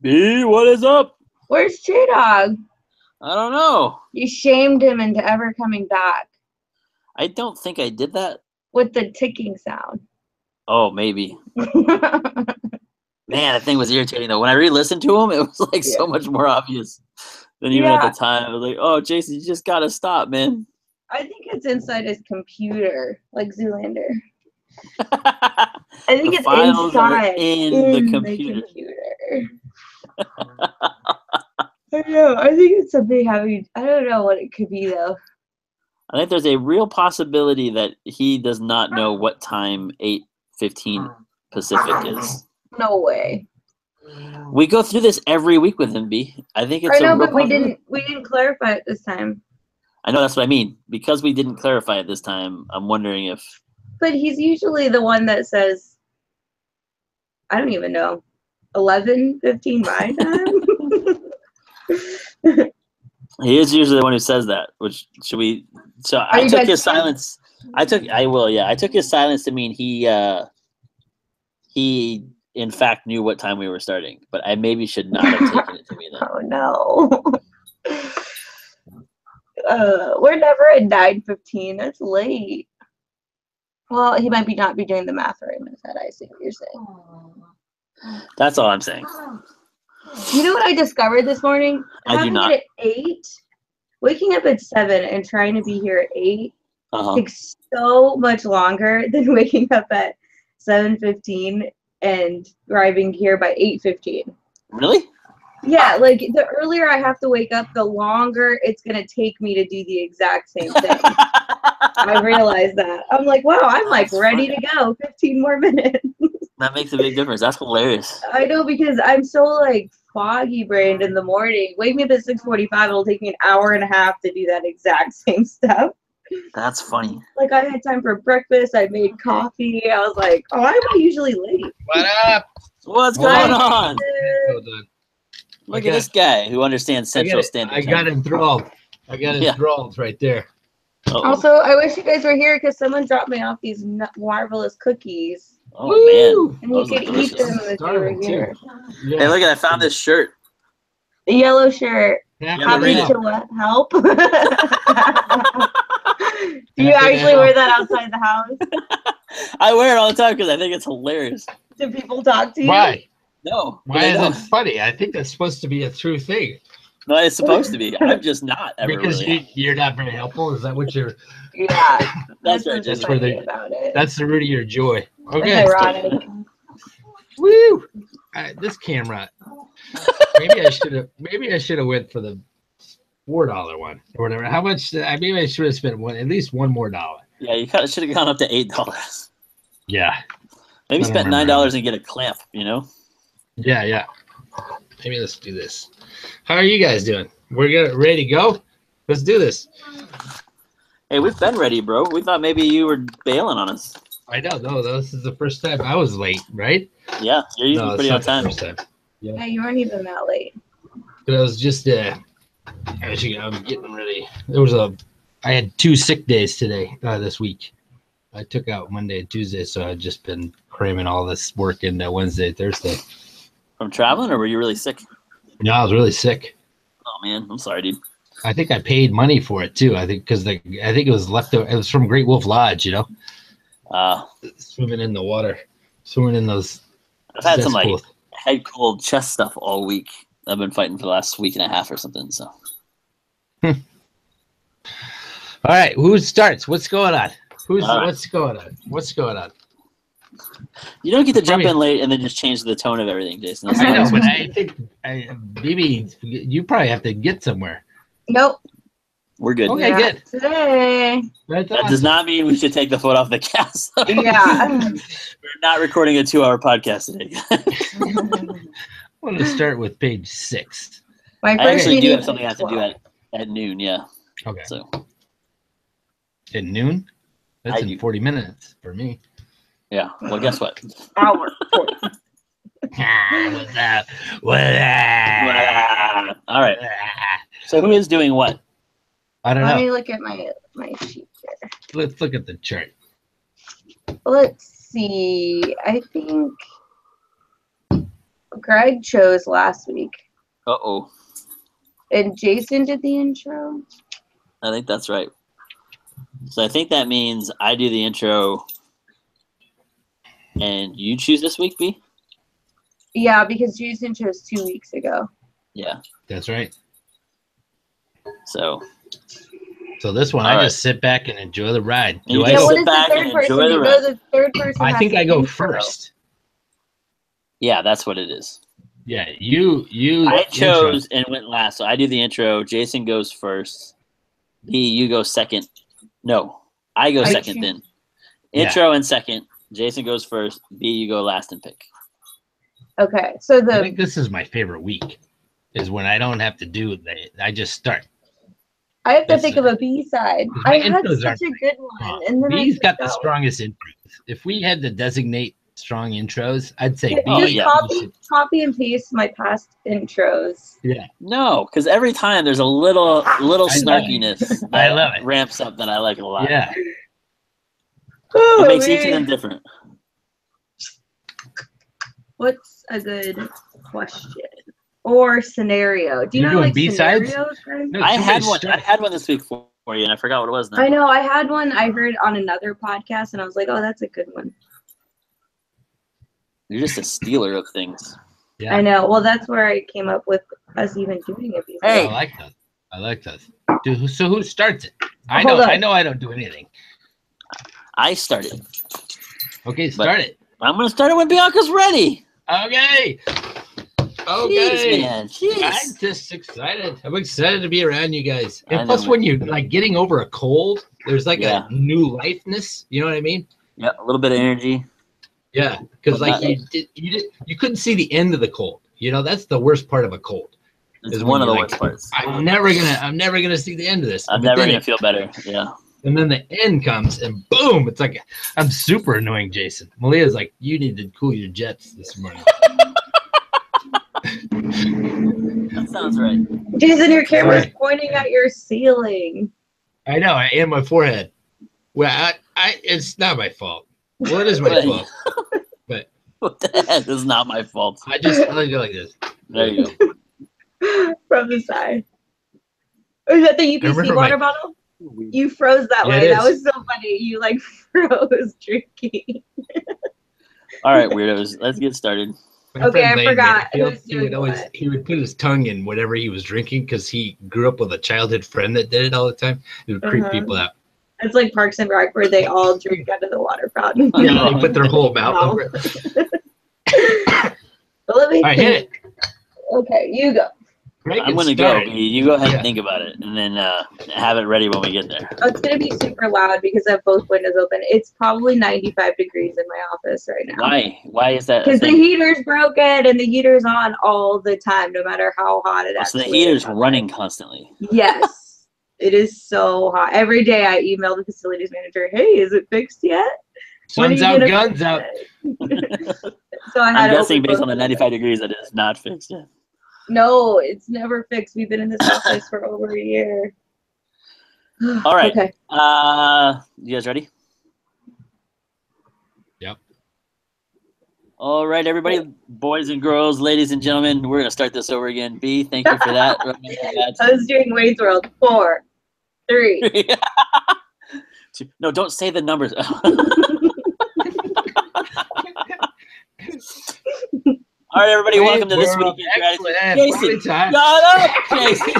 B, what is up? Where's J-Dog? I don't know. You shamed him into ever coming back. I don't think I did that. With the ticking sound. Oh, maybe. Man, that thing was irritating, though. When I re-listened to him, it was like so much more obvious than even at the time. I was like, oh, Jason, you just got to stop, man. I think it's inside his computer, like Zoolander. I think it's inside in the computer. I know. I think it's something heavy. I don't know what it could be, though. I think there's a real possibility that he does not know what time 8:15 Pacific is. No way. We go through this every week with him, B. I think it's but we didn't clarify it this time. I know, that's what I mean. Because we didn't clarify it this time, I'm wondering if... But he's usually the one that says, I don't even know, 11:15 my time? He is usually the one who says that, which should we... So I took his silence... I took his silence to mean he in fact knew what time we were starting, but I maybe should not have taken it to me then. Oh no. We're never at 9:15. That's late. Well, he might not be doing the math right in his head. I see what you're saying. That's all I'm saying. You know what I discovered this morning? I do not. At 8, waking up at 7 and trying to be here at 8 takes so much longer than waking up at 7:15 and arriving here by 8:15. Really? Yeah, like the earlier I have to wake up, the longer it's gonna take me to do the exact same thing. I realized that. I'm like, wow, I'm like ready to go. 15 more minutes. That makes a big difference. That's hilarious. I know, because I'm so like foggy brained in the morning. Wake me up at 6:45. It'll take me an hour and a half to do that exact same stuff. That's funny. Like, I had time for breakfast. I made coffee. I was like, oh, I'm usually late. What up? What's going on? Look at this guy who understands Central Standard Time. I got enthralled. Enthralled right there. Also, I wish you guys were here because someone dropped me off these marvelous cookies. Oh, man. And you could eat them if you were here. Yeah. Hey, look, I found this shirt. The yellow shirt. Happy to what? Help? Do you actually wear that outside the house? I wear it all the time because I think it's hilarious. Do people talk to you? Why? No. Why is it funny? I think that's supposed to be a true thing. No, it's supposed to be. I'm just not ever because you're not very helpful. Is that what you're? Yeah, that's right. That's where that's the root of your joy. Okay. That's ironic. Woo! This camera. Maybe I should have went for the $4 one or whatever. How much? Maybe I should have spent at least $1 more. Yeah, you kind of should have gone up to $8. Yeah. Maybe spend $9 and get a clamp. You know. Yeah. Maybe let's do this. How are you guys doing? We're ready to go? Let's do this. Hey, we've been ready, bro. We thought maybe you were bailing on us. I know. No, this is the first time I was late, right? Yeah, you're usually pretty on time. Yeah, you weren't even that late. But I was just actually, I'm getting ready. I had 2 sick days today, this week. I took out Monday and Tuesday, so I've just been cramming all this work in Wednesday, Thursday. From traveling, or were you really sick? No, I was really sick. Oh man, I'm sorry, dude. I think I paid money for it too. I think because I think it was leftover. It was from Great Wolf Lodge, you know. Swimming in the water, swimming in those. I've had some like head cold chest stuff all week. I've been fighting for the last week and a half or something. So. All right, who starts? What's going on? What's going on? What's going on? You don't get to jump in late and then just change the tone of everything, Jason. I know, but I think maybe you probably have to get somewhere. Nope. We're good. Okay, good. Today. That does not mean we should take the foot off the gas. Yeah. We're not recording a 2-hour podcast today. I want to start with page 6. I actually do have something I have to do at noon, yeah. Okay. So. At noon? That's in 40 minutes for me. Yeah. Well, guess what? Hour. What's that? All right. So who is doing what? I don't know. Let me look at my sheet here. Let's look at the chart. Let's see. I think Greg chose last week. Uh-oh. And Jason did the intro? I think that's right. So I think that means I do the intro and you choose this week, B? Yeah, because Jason chose 2 weeks ago. Yeah. That's right. So this one, I just sit back and enjoy the ride. Do I sit back and enjoy the ride? No, the third person I think I go intro. first. Yeah, that's what it is. Yeah, you. I chose and went last, so I do the intro. Jason goes first. B, you go second. No, I go second then. Intro and second. Jason goes first. B, you go last and pick. Okay, so I think this is my favorite week, is when I don't have to do it. I just start. I have to think of a B-side. I had such a good one. And then B's got the strongest intros. If we had to designate strong intros, I'd say B. Just copy and paste my past intros. Yeah. No, because every time there's a little snarkiness I love it. Ramps up that I like a lot. Yeah. It makes each of them different. What's a good question or scenario? Do you know like scenarios? No, I had one this week for you, and I forgot what it was now. I know I had one I heard on another podcast, and I was like, "Oh, that's a good one." You're just a stealer of things. Yeah. I know. Well, that's where I came up with us even doing it. Hey, I like that. Dude, so who starts it? I know I don't do anything. I started. Okay, start it. I'm gonna start it when Bianca's ready. Okay. Jeez, man. Jeez. I'm just excited. I'm excited to be around you guys. And plus, when you're like getting over a cold, there's like a new lifeness. You know what I mean? Yeah, a little bit of energy. Yeah, because like you couldn't see the end of the cold. You know, that's the worst part of a cold. It's one of the worst parts. I'm never gonna see the end of this. I'm never gonna feel better. Yeah. And then the end comes, and boom! It's like I'm super annoying, Jason. Malia's like, you need to cool your jets this morning. That sounds right. Jason, your camera's pointing at your ceiling. I know, and my forehead. Well, it's not my fault. Well, it is my fault. But what the heck? This is not my fault. I go like this. There you go. From the side. Is that the UPC water bottle? You froze that way. That was so funny. You like froze drinking. All right, weirdos. Let's get started. Okay, I forgot. He would put his tongue in whatever he was drinking because he grew up with a childhood friend that did it all the time. It would creep people out. It's like Parks and Rec where they all drink out of the water fountain. Yeah, they put their whole mouth over it. All right, hit it. Okay, you go. I'm going to go. You go ahead and think about it, and then have it ready when we get there. Oh, it's going to be super loud because I have both windows open. It's probably 95 degrees in my office right now. Why? Why is that? Because the heater's broken, and the heater's on all the time, no matter how hot it actually is. So the heater's running constantly. Yes. It is so hot. Every day I email the facilities manager, hey, is it fixed yet? Sun's out, guns out. So I'm guessing based on the 95 degrees that it is not fixed yet. No, it's never fixed. We've been in this office for over a year. All right. Okay. You guys ready? Yep. All right, everybody, boys and girls, ladies and gentlemen, we're going to start this over again. B, thank you for that. I was doing Wayne's World. 4, 3. No, don't say the numbers. All right, everybody, welcome to this week in gratitude. Jason, shut up, Jason.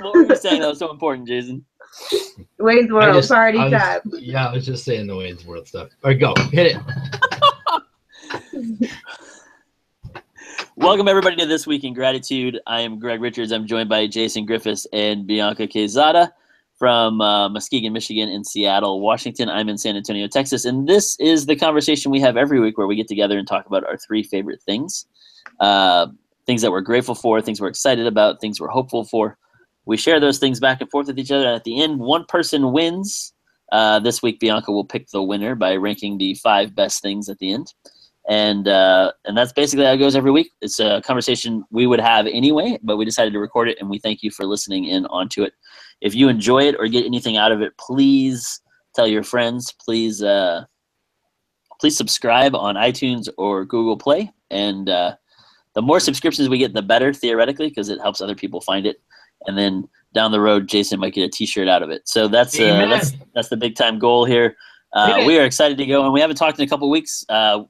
What were you saying that was so important, Jason? Wayne's World, party time. Yeah, I was just saying the Wayne's World stuff. All right, go. Hit it. Welcome, everybody, to This Week in Gratitude. I am Greg Richards. I'm joined by Jason Griffiths and Bianca Quezada from Muskegon, Michigan, and Seattle, Washington. I'm in San Antonio, Texas. And this is the conversation we have every week where we get together and talk about our 3 favorite things. Things that we're grateful for, things we're excited about, things we're hopeful for. We share those things back and forth with each other. And at the end, one person wins. This week, Bianca will pick the winner by ranking the 5 best things at the end. And that's basically how it goes every week. It's a conversation we would have anyway, but we decided to record it, and we thank you for listening in onto it. If you enjoy it or get anything out of it, please tell your friends. Please subscribe on iTunes or Google Play. And the more subscriptions we get, the better, theoretically, because it helps other people find it. And then down the road, Jason might get a T-shirt out of it. So that's the big time goal here. We are excited to go, and we haven't talked in a couple weeks, but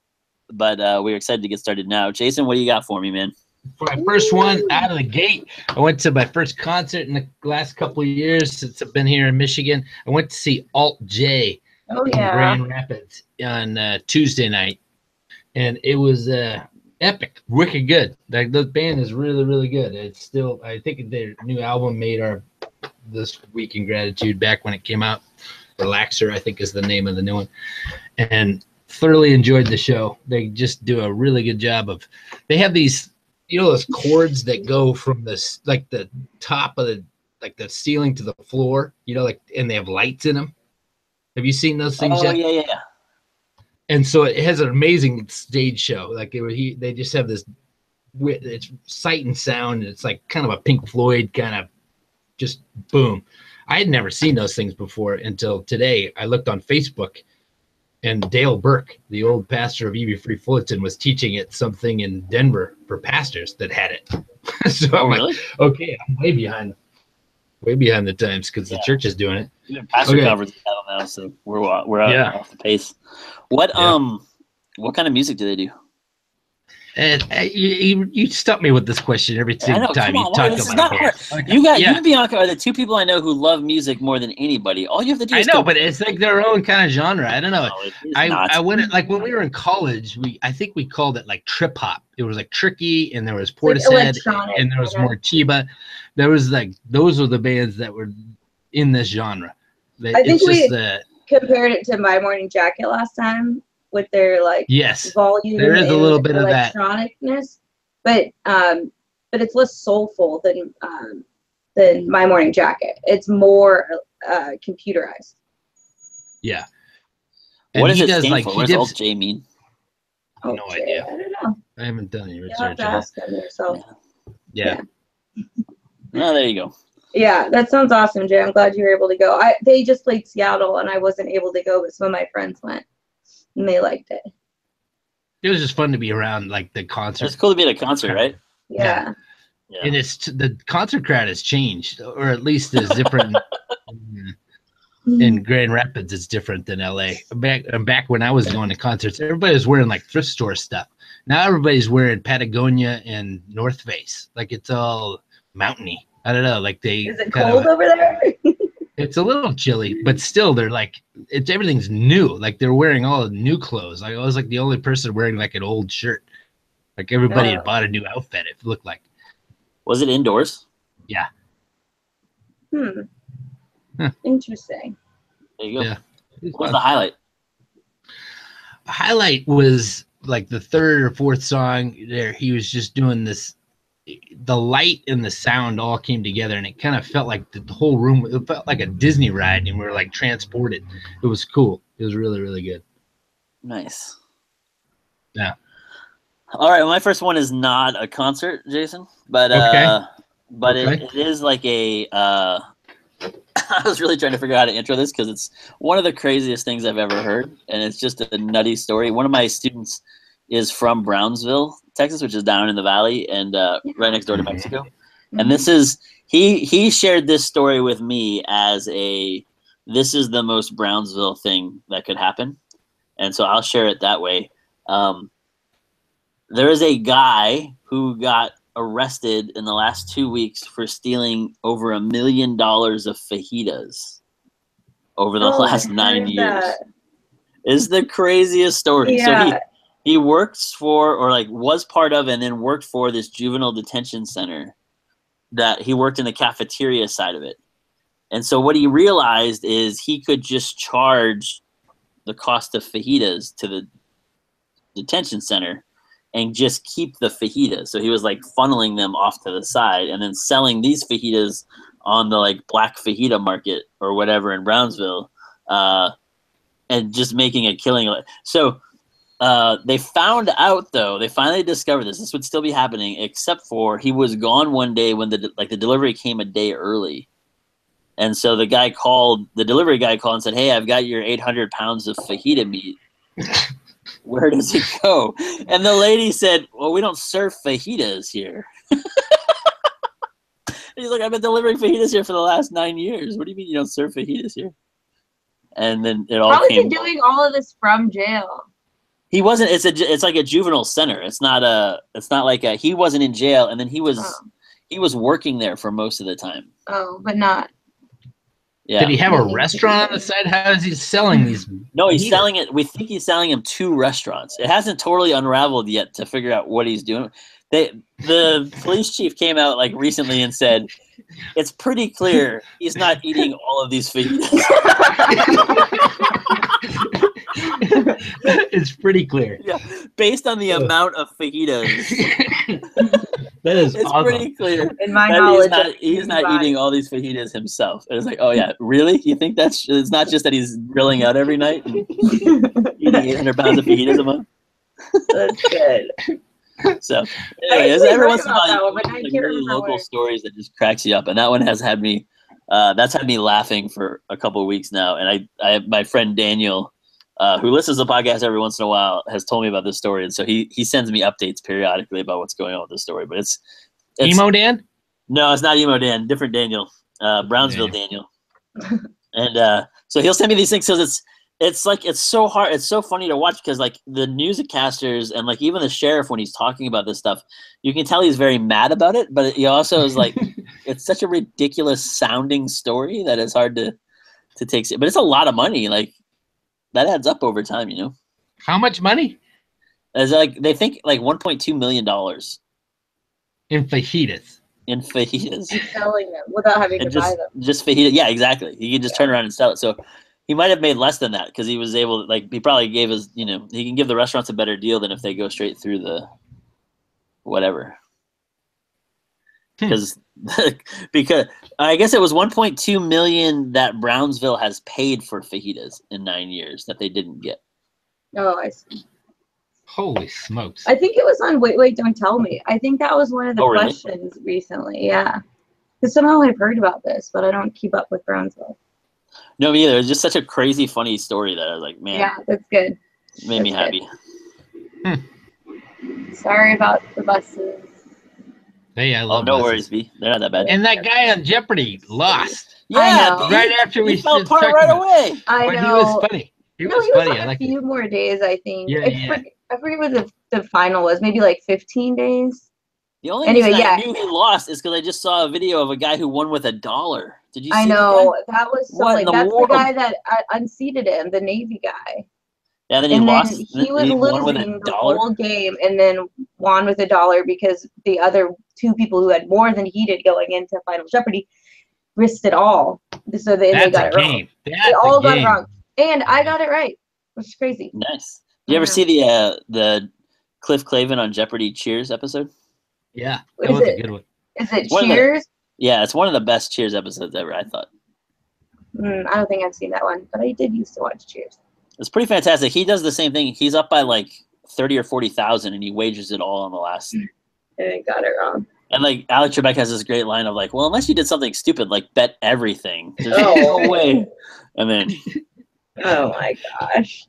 we're excited to get started now. Jason, what do you got for me, man? For my first one out of the gate, I went to my first concert in the last couple of years since I've been here in Michigan. I went to see Alt J in Grand Rapids on Tuesday night, and it was epic, wicked good. Like, the band is really, really good. It's still, I think their new album made this week in gratitude back when it came out. Relaxer, I think, is the name of the new one, and thoroughly enjoyed the show. They just do a really good job of. They have these, those cords that go from this, like the top of the ceiling to the floor. And they have lights in them. Have you seen those things yet? Yeah. And so it has an amazing stage show. Like they just have this. It's sight and sound, and it's like kind of a Pink Floyd kind of, just boom. I had never seen those things before until today. I looked on Facebook, and Dale Burke, the old pastor of EV Free Fullerton, was teaching at something in Denver for pastors that had it. So I'm like, okay, I'm way behind the times because the church is doing it. Even pastor conferences have them now, so we're off the pace. What kind of music do they do? And you stump me with this question every single time you talk about it. You and Bianca are the two people I know who love music more than anybody. All you have to do is but it's like their own kind of genre. I don't know. I went, like, when we were in college, I think we called it like trip hop. It was like Tricky, and there was Portishead, and there was more Chiba. There was those were the bands that were in this genre. I think we compared it to My Morning Jacket last time, with their volume. There is a little bit of that electronicness, but it's less soulful than My Morning Jacket. It's more computerized. Yeah. What does it stand for? What does Alt J mean? No idea. I don't know. I haven't done any research. You have to ask them yourself. Yeah. Well, there you go. Yeah, that sounds awesome, Jay. I'm glad you were able to go. They just played Seattle, and I wasn't able to go, but some of my friends went. And they liked it. It was just fun to be around, like, the concert. It's cool to be at a concert, right? Yeah. And the concert crowd has changed, or at least is different. In Grand Rapids, it's different than LA. Back when I was going to concerts, everybody was wearing like thrift store stuff. Now everybody's wearing Patagonia and North Face. Like, it's all mountainy. I don't know. Like, is it cold over there? It's a little chilly, but still, they're like, everything's new. Like, they're wearing all new clothes. Like, I was like the only person wearing like an old shirt. Like, everybody had bought a new outfit. It looked like. Was it indoors? Yeah. Interesting. There you go. Yeah. What was the highlight? The highlight was like the third or fourth song there. He was just doing this. The light and the sound all came together, and it kind of felt like the whole room, it felt like a Disney ride, and we were like transported. It was cool. It was really, really good. Nice. Yeah. All right. Well, my first one is not a concert, Jason, but it is like a. I was really trying to figure out how to intro this because it's one of the craziest things I've ever heard, and it's just a nutty story. One of my students is from Brownsville, Texas, which is down in the valley and right next door to Mexico. And this is he shared this story with me as this is the most Brownsville thing that could happen, and so I'll share it that way. There is a guy who got arrested in the last 2 weeks for stealing over $1 million of fajitas over the last 9 years. It's the craziest story. Yeah. So he works for, or like was part of, and then worked for this juvenile detention center that he worked in the cafeteria side of it. And so what he realized is he could just charge the cost of fajitas to the detention center and just keep the fajitas. So he was like funneling them off to the side and then selling these fajitas on the like black fajita market or whatever in Brownsville, and just making a killing. So they found out, though, they finally discovered this would still be happening, except for he was gone one day when the delivery came a day early. And so the delivery guy called and said, "Hey, I've got your 800 pounds of fajita meat. Where does it go?" And the lady said, "Well, we don't serve fajitas here." He's like, "I've been delivering fajitas here for the last 9 years. What do you mean you don't serve fajitas here?" And then it all How is came. he doing all of this from jail? He wasn't. It's like a juvenile center. It's not like he wasn't in jail, and then he was working there for most of the time. Oh, but not. Yeah. Did he have a restaurant on the side? How is he selling these? No, he's selling it. We think he's selling them to restaurants. It hasn't totally unraveled yet to figure out what he's doing. The police chief came out like recently and said, "It's pretty clear he's not eating all of these fajitas." It's pretty clear. Yeah, based on the amount of fajitas. That is it's awesome. Pretty clear. In my knowledge, he's not eating all these fajitas himself. It's like, oh yeah, really? You think it's not just that he's grilling out every night and eating 800 pounds of fajitas a month? That's good. So, anyways, every once in a while, but like really local stories that just cracks you up, and that one has had me. That's had me laughing for a couple of weeks now, and I my friend Daniel, who listens to the podcast every once in a while, has told me about this story, and so he sends me updates periodically about what's going on with this story. But it's Emo Dan? No, it's not Emo Dan. Different Daniel, Brownsville Daniel. And so he'll send me these things because it's so hard. It's so funny to watch because like the newscasters and like even the sheriff when he's talking about this stuff, you can tell he's very mad about it. But he also is like, it's such a ridiculous sounding story that it's hard to take. But it's a lot of money. Like that adds up over time, you know. How much money? It's like they think like $1.2 million in fajitas. And selling them without having to buy them. Just fajita. Yeah, exactly. He can just turn around and sell it. So he might have made less than that because he was able to, like, he probably gave us, you know, he can give the restaurants a better deal than if they go straight through the whatever. Because I guess it was 1.2 million that Brownsville has paid for fajitas in 9 years that they didn't get. Oh, I see. Holy smokes. I think it was on Wait, Don't Tell Me. I think that was one of the really? questions recently. Yeah. Because somehow I've heard about this, but I don't keep up with Brownsville. No, me either. It's just such a crazy, funny story that I was like, man. Yeah, that's good. It made me happy. Sorry about the buses. Hey, I love no buses. worries, B. They're not that bad. And that guy on Jeopardy lost. Yeah, right after we fell apart right away. I know. But he was funny. He was funny. On a few more days, I think. Yeah, I forget what the final was. Maybe like 15 days. The only reason I knew he lost is because I just saw a video of a guy who won with $1. Did you see I know. That was so that's the guy that unseated him, the Navy guy. Yeah, then he lost. He was losing the whole game and then won with $1 because the other two people who had more than he did going into Final Jeopardy risked it all. So they got it wrong. They all got it wrong. And I got it right, which is crazy. Nice. Did you ever see the Cliff Clavin on Jeopardy Cheers episode? Yeah, that was a good one. Is it Cheers? Yeah, it's one of the best Cheers episodes ever, I thought. I don't think I've seen that one, but I did used to watch Cheers. It's pretty fantastic. He does the same thing. He's up by like 30 or 40,000, and he wagers it all on the last. And I got it wrong. And like Alex Trebek has this great line of like, well, unless you did something stupid, like bet everything. There's no way. And then. Oh my gosh.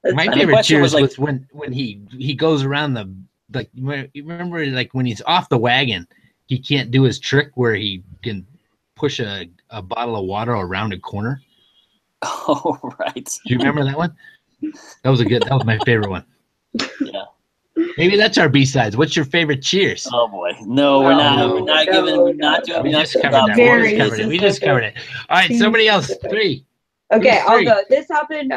My favorite Cheers was when he goes around the, like, you remember like when he's off the wagon, he can't do his trick where he can push a bottle of water around a corner. Oh, right. Do you remember that one? That was my favorite one. Yeah. Maybe that's our B-sides. What's your favorite Cheers? Oh boy. No, we're not doing We just covered it. We just covered it. All right, somebody else. 3. Okay, I'll go. This happened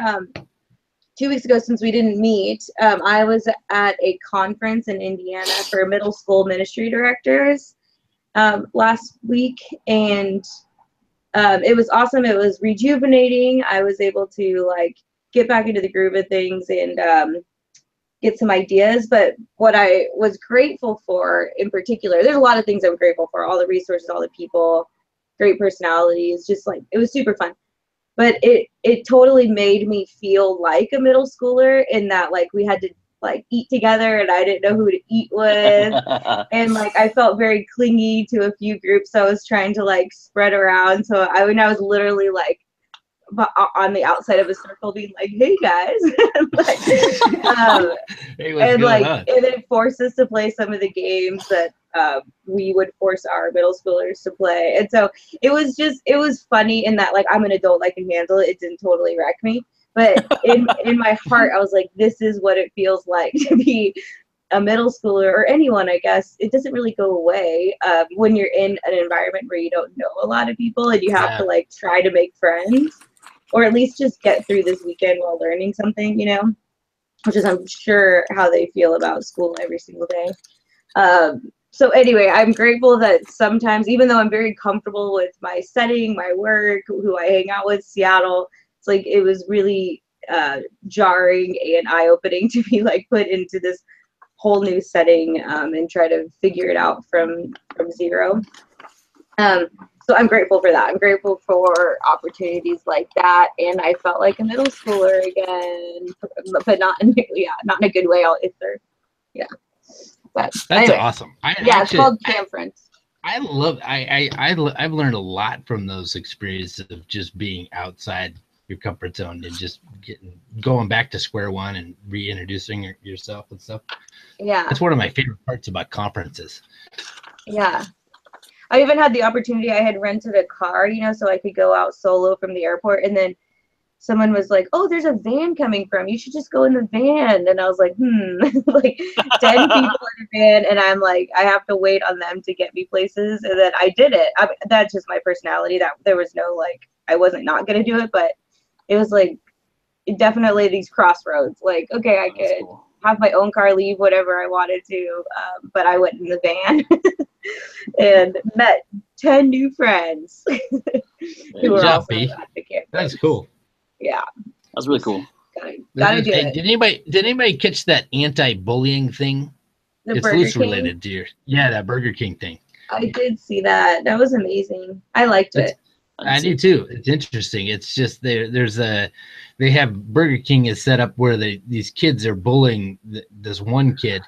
2 weeks ago since we didn't meet. I was at a conference in Indiana for middle school ministry directors last week, and it was awesome. It was rejuvenating. I was able to like get back into the groove of things and get some ideas. But what I was grateful for in particular, there's a lot of things I'm grateful for, all the resources, all the people, great personalities, just like it was super fun. But it totally made me feel like a middle schooler in that like we had to like eat together, and I didn't know who to eat with. And like I felt very clingy to a few groups I was trying to like spread around. So I was literally like on the outside of a circle being like, hey guys. Like, and it forced us to play some of the games that we would force our middle schoolers to play. And so it was funny in that like I'm an adult, I can handle it. It didn't totally wreck me. But in my heart, I was like, this is what it feels like to be a middle schooler, or anyone, I guess. It doesn't really go away when you're in an environment where you don't know a lot of people and you have to like try to make friends, or at least just get through this weekend while learning something, which is, I'm sure, how they feel about school every single day. So anyway, I'm grateful that sometimes, even though I'm very comfortable with my setting, my work, who I hang out with, Seattle, it's like it was really jarring and eye-opening to be like put into this whole new setting and try to figure it out from zero. So I'm grateful for that. I'm grateful for opportunities like that, and I felt like a middle schooler again, but not in a good way. But that's anyway. Awesome. It's called Camp Friends. I've learned a lot from those experiences of just being outside your comfort zone and just going back to square one and reintroducing yourself and stuff. Yeah, that's one of my favorite parts about conferences. Yeah, I even had the opportunity. I had rented a car, so I could go out solo from the airport, and then someone was like, oh, there's a van coming from, you should just go in the van. And I was like, like 10 people in a van, and I'm like, I have to wait on them to get me places. And then I did it. That's just my personality. That there was no like, I wasn't not gonna do it, but it was like definitely these crossroads. Like, okay, I could have my own car, leave whatever I wanted to, but I went in the van and met 10 new friends who were also at the campus. That's cool. Yeah, that's really cool. Gotta do it. Did anybody catch that anti-bullying thing? It's loose related to that Burger King thing. I did see that. That was amazing. I liked it. I do too. It's interesting. It's just they have Burger King is set up where these kids are bullying this one kid,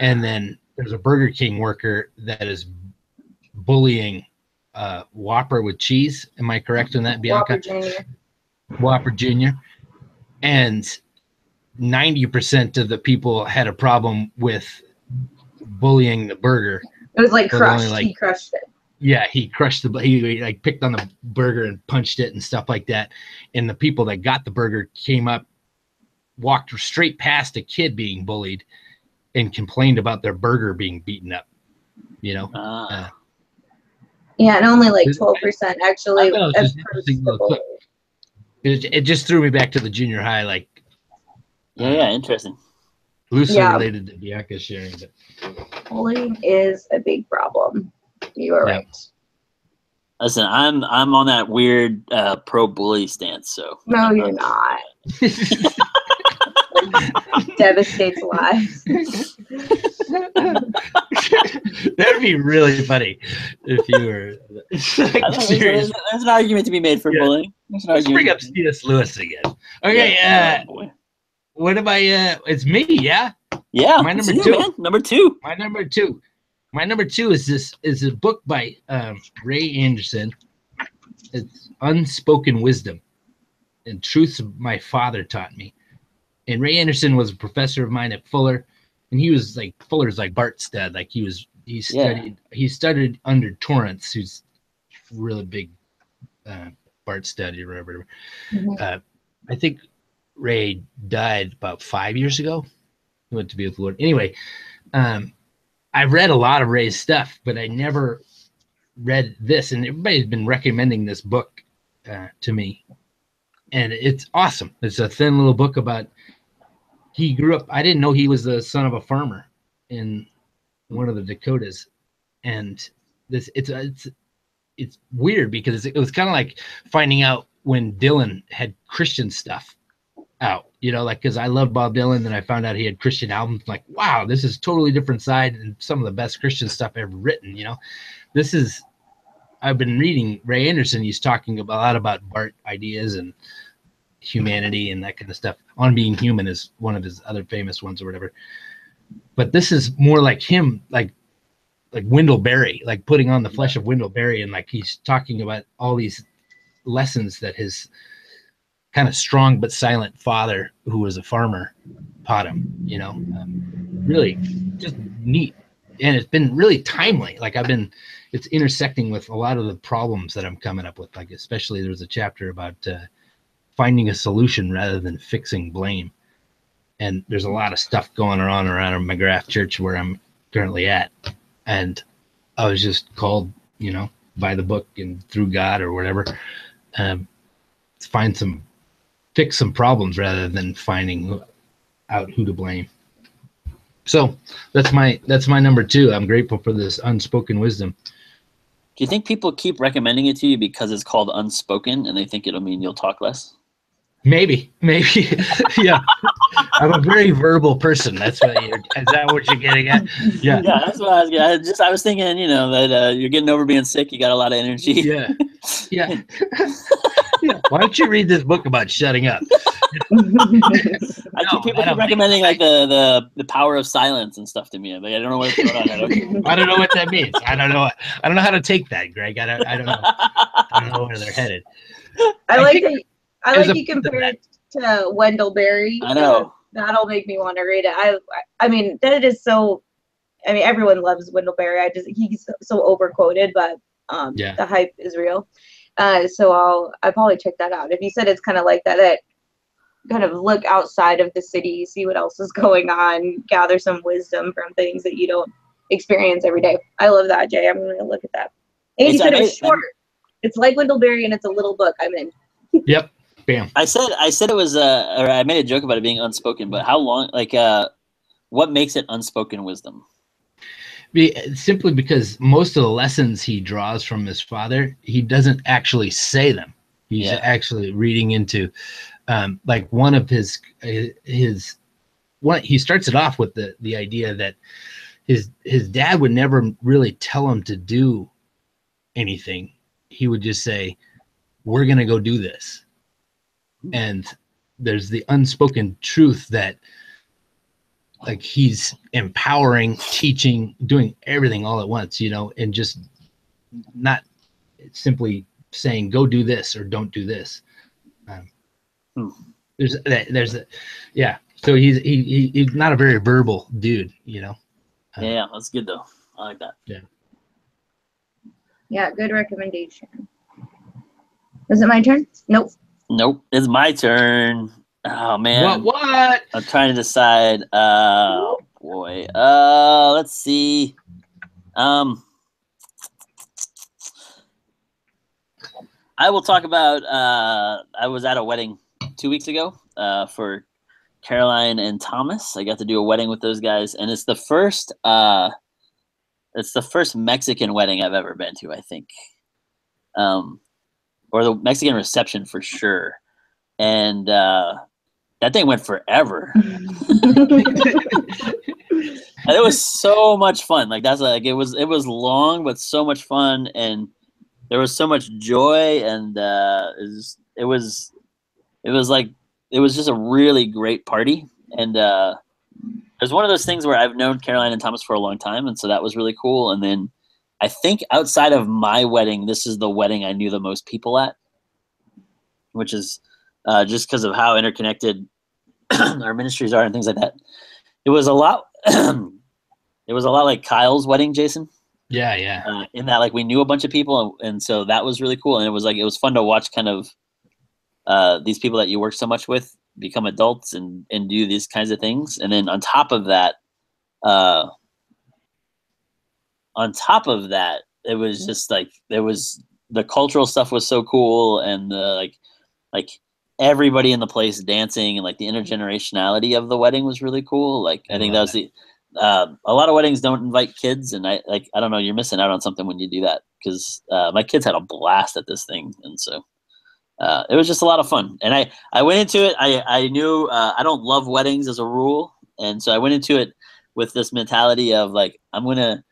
and then there's a Burger King worker that is bullying Whopper with cheese. Am I correct on that, Bianca? Whopper Jr. And 90% of the people had a problem with bullying the burger. It was like crushed. He crushed it. Yeah, he crushed he like picked on the burger and punched it and stuff like that. And the people that got the burger came up, walked straight past a kid being bullied, and complained about their burger being beaten up. Yeah, and only like 12% actually. It just threw me back to the junior high, like. Interesting. Loosely related to Bianca's sharing, but bullying is a big problem. You are right. Listen, I'm on that weird pro bully stance. So no, you're not. Devastates lives. That'd be really funny if you were. There's an argument to be made for bullying. Let's bring up C.S. Lewis again. Okay, what am I? It's me, yeah. Yeah, my number two. Man. Number two. My number two is a book by Ray Anderson. It's Unspoken Wisdom and Truths My Father Taught Me. And Ray Anderson was a professor of mine at Fuller, and he was like Fuller's like Bart Studd. Like he studied under Torrance, who's really big Bart Studd or whatever. Mm-hmm. I think Ray died about 5 years ago. He went to be with the Lord. Anyway, I've read a lot of Ray's stuff, but I never read this, and everybody's been recommending this book to me, and it's awesome. It's a thin little book about he grew up. I didn't know he was the son of a farmer in one of the Dakotas, and it's weird because it was kind of like finding out when Dylan had Christian stuff out, like because I love Bob Dylan, and I found out he had Christian albums. Like, wow, this is totally different side and some of the best Christian stuff ever written. I've been reading Ray Anderson. He's talking a lot about Bart ideas, and humanity and that kind of stuff. On Being Human is one of his other famous ones or whatever. But this is more like him, like Wendell Berry, like putting on the flesh of Wendell Berry, and like he's talking about all these lessons that his kind of strong but silent father, who was a farmer, taught him. You know, really just neat, and it's been really timely. Like it's intersecting with a lot of the problems that I'm coming up with. Like especially there was a chapter about finding a solution rather than fixing blame. And there's a lot of stuff going on around McGrath Church where I'm currently at. And I was just called, you know, by the book and through God or whatever, to fix some problems rather than finding out who to blame. So that's my number 2. I'm grateful for this unspoken wisdom. Do you think people keep recommending it to you because it's called unspoken and they think it'll mean you'll talk less? Maybe. Yeah. I'm a very verbal person. Is that what you're getting at? Yeah. Yeah, that's what I was getting. I was thinking, you know, that you're getting over being sick. You got a lot of energy. Yeah. Yeah. Why don't you read this book about shutting up? People keep recommending like the power of silence and stuff to me. Like, I don't know what's going on. I don't know what that means. I don't know how to take that, Greg. I don't know. I don't know where they're headed. I like you compare it to Wendell Berry. I know. That'll make me want to read it. I mean, that is so. I mean, everyone loves Wendell Berry. He's so overquoted, but the hype is real. So I'll probably check that out. If you said it's kind of like that kind of look outside of the city, see what else is going on, gather some wisdom from things that you don't experience every day. I love that, Jay. I'm going to look at that. And you said it was short. It's like Wendell Berry, and it's a little book. I'm in. Yep. Bam. I said it was or I made a joke about it being unspoken, but how long, like, what makes it unspoken wisdom? Simply because most of the lessons he draws from his father, he doesn't actually say them. He's actually reading into, like one of his he starts it off with the idea that his dad would never really tell him to do anything. He would just say, "We're going to go do this." And there's the unspoken truth that like he's empowering, teaching, doing everything all at once, you know, and just not simply saying, go do this or don't do this. So he's not a very verbal dude, you know? Yeah, that's good though. I like that. Yeah, good recommendation. Is it my turn? Nope, it's my turn. Oh man. What? I'm trying to decide. Oh boy. Let's see. I will talk about I was at a wedding 2 weeks ago for Caroline and Thomas. I got to do a wedding with those guys, and it's the first Mexican wedding I've ever been to, I think. Or the Mexican reception for sure. And that thing went forever. And it was so much fun. Like it was long, but so much fun, and there was so much joy, and it was just a really great party. And it was one of those things where I've known Caroline and Thomas for a long time, and so that was really cool. And then I think outside of my wedding, this is the wedding I knew the most people at, which is just because of how interconnected our ministries are and things like that. It was a lot. It was a lot like Kyle's wedding, Jason. Yeah. In that, like, we knew a bunch of people, and so that was really cool. And it was fun to watch kind of these people that you work so much with become adults and do these kinds of things. And then on top of that, it was just like the cultural stuff was so cool, and the like everybody in the place dancing, and like the intergenerationality of the wedding was really cool. Like I think that was a lot of weddings don't invite kids, and I don't know, you're missing out on something when you do that, because my kids had a blast at this thing, and so it was just a lot of fun. And I went into it. I knew I don't love weddings as a rule, and so I went into it with this mentality of like I'm gonna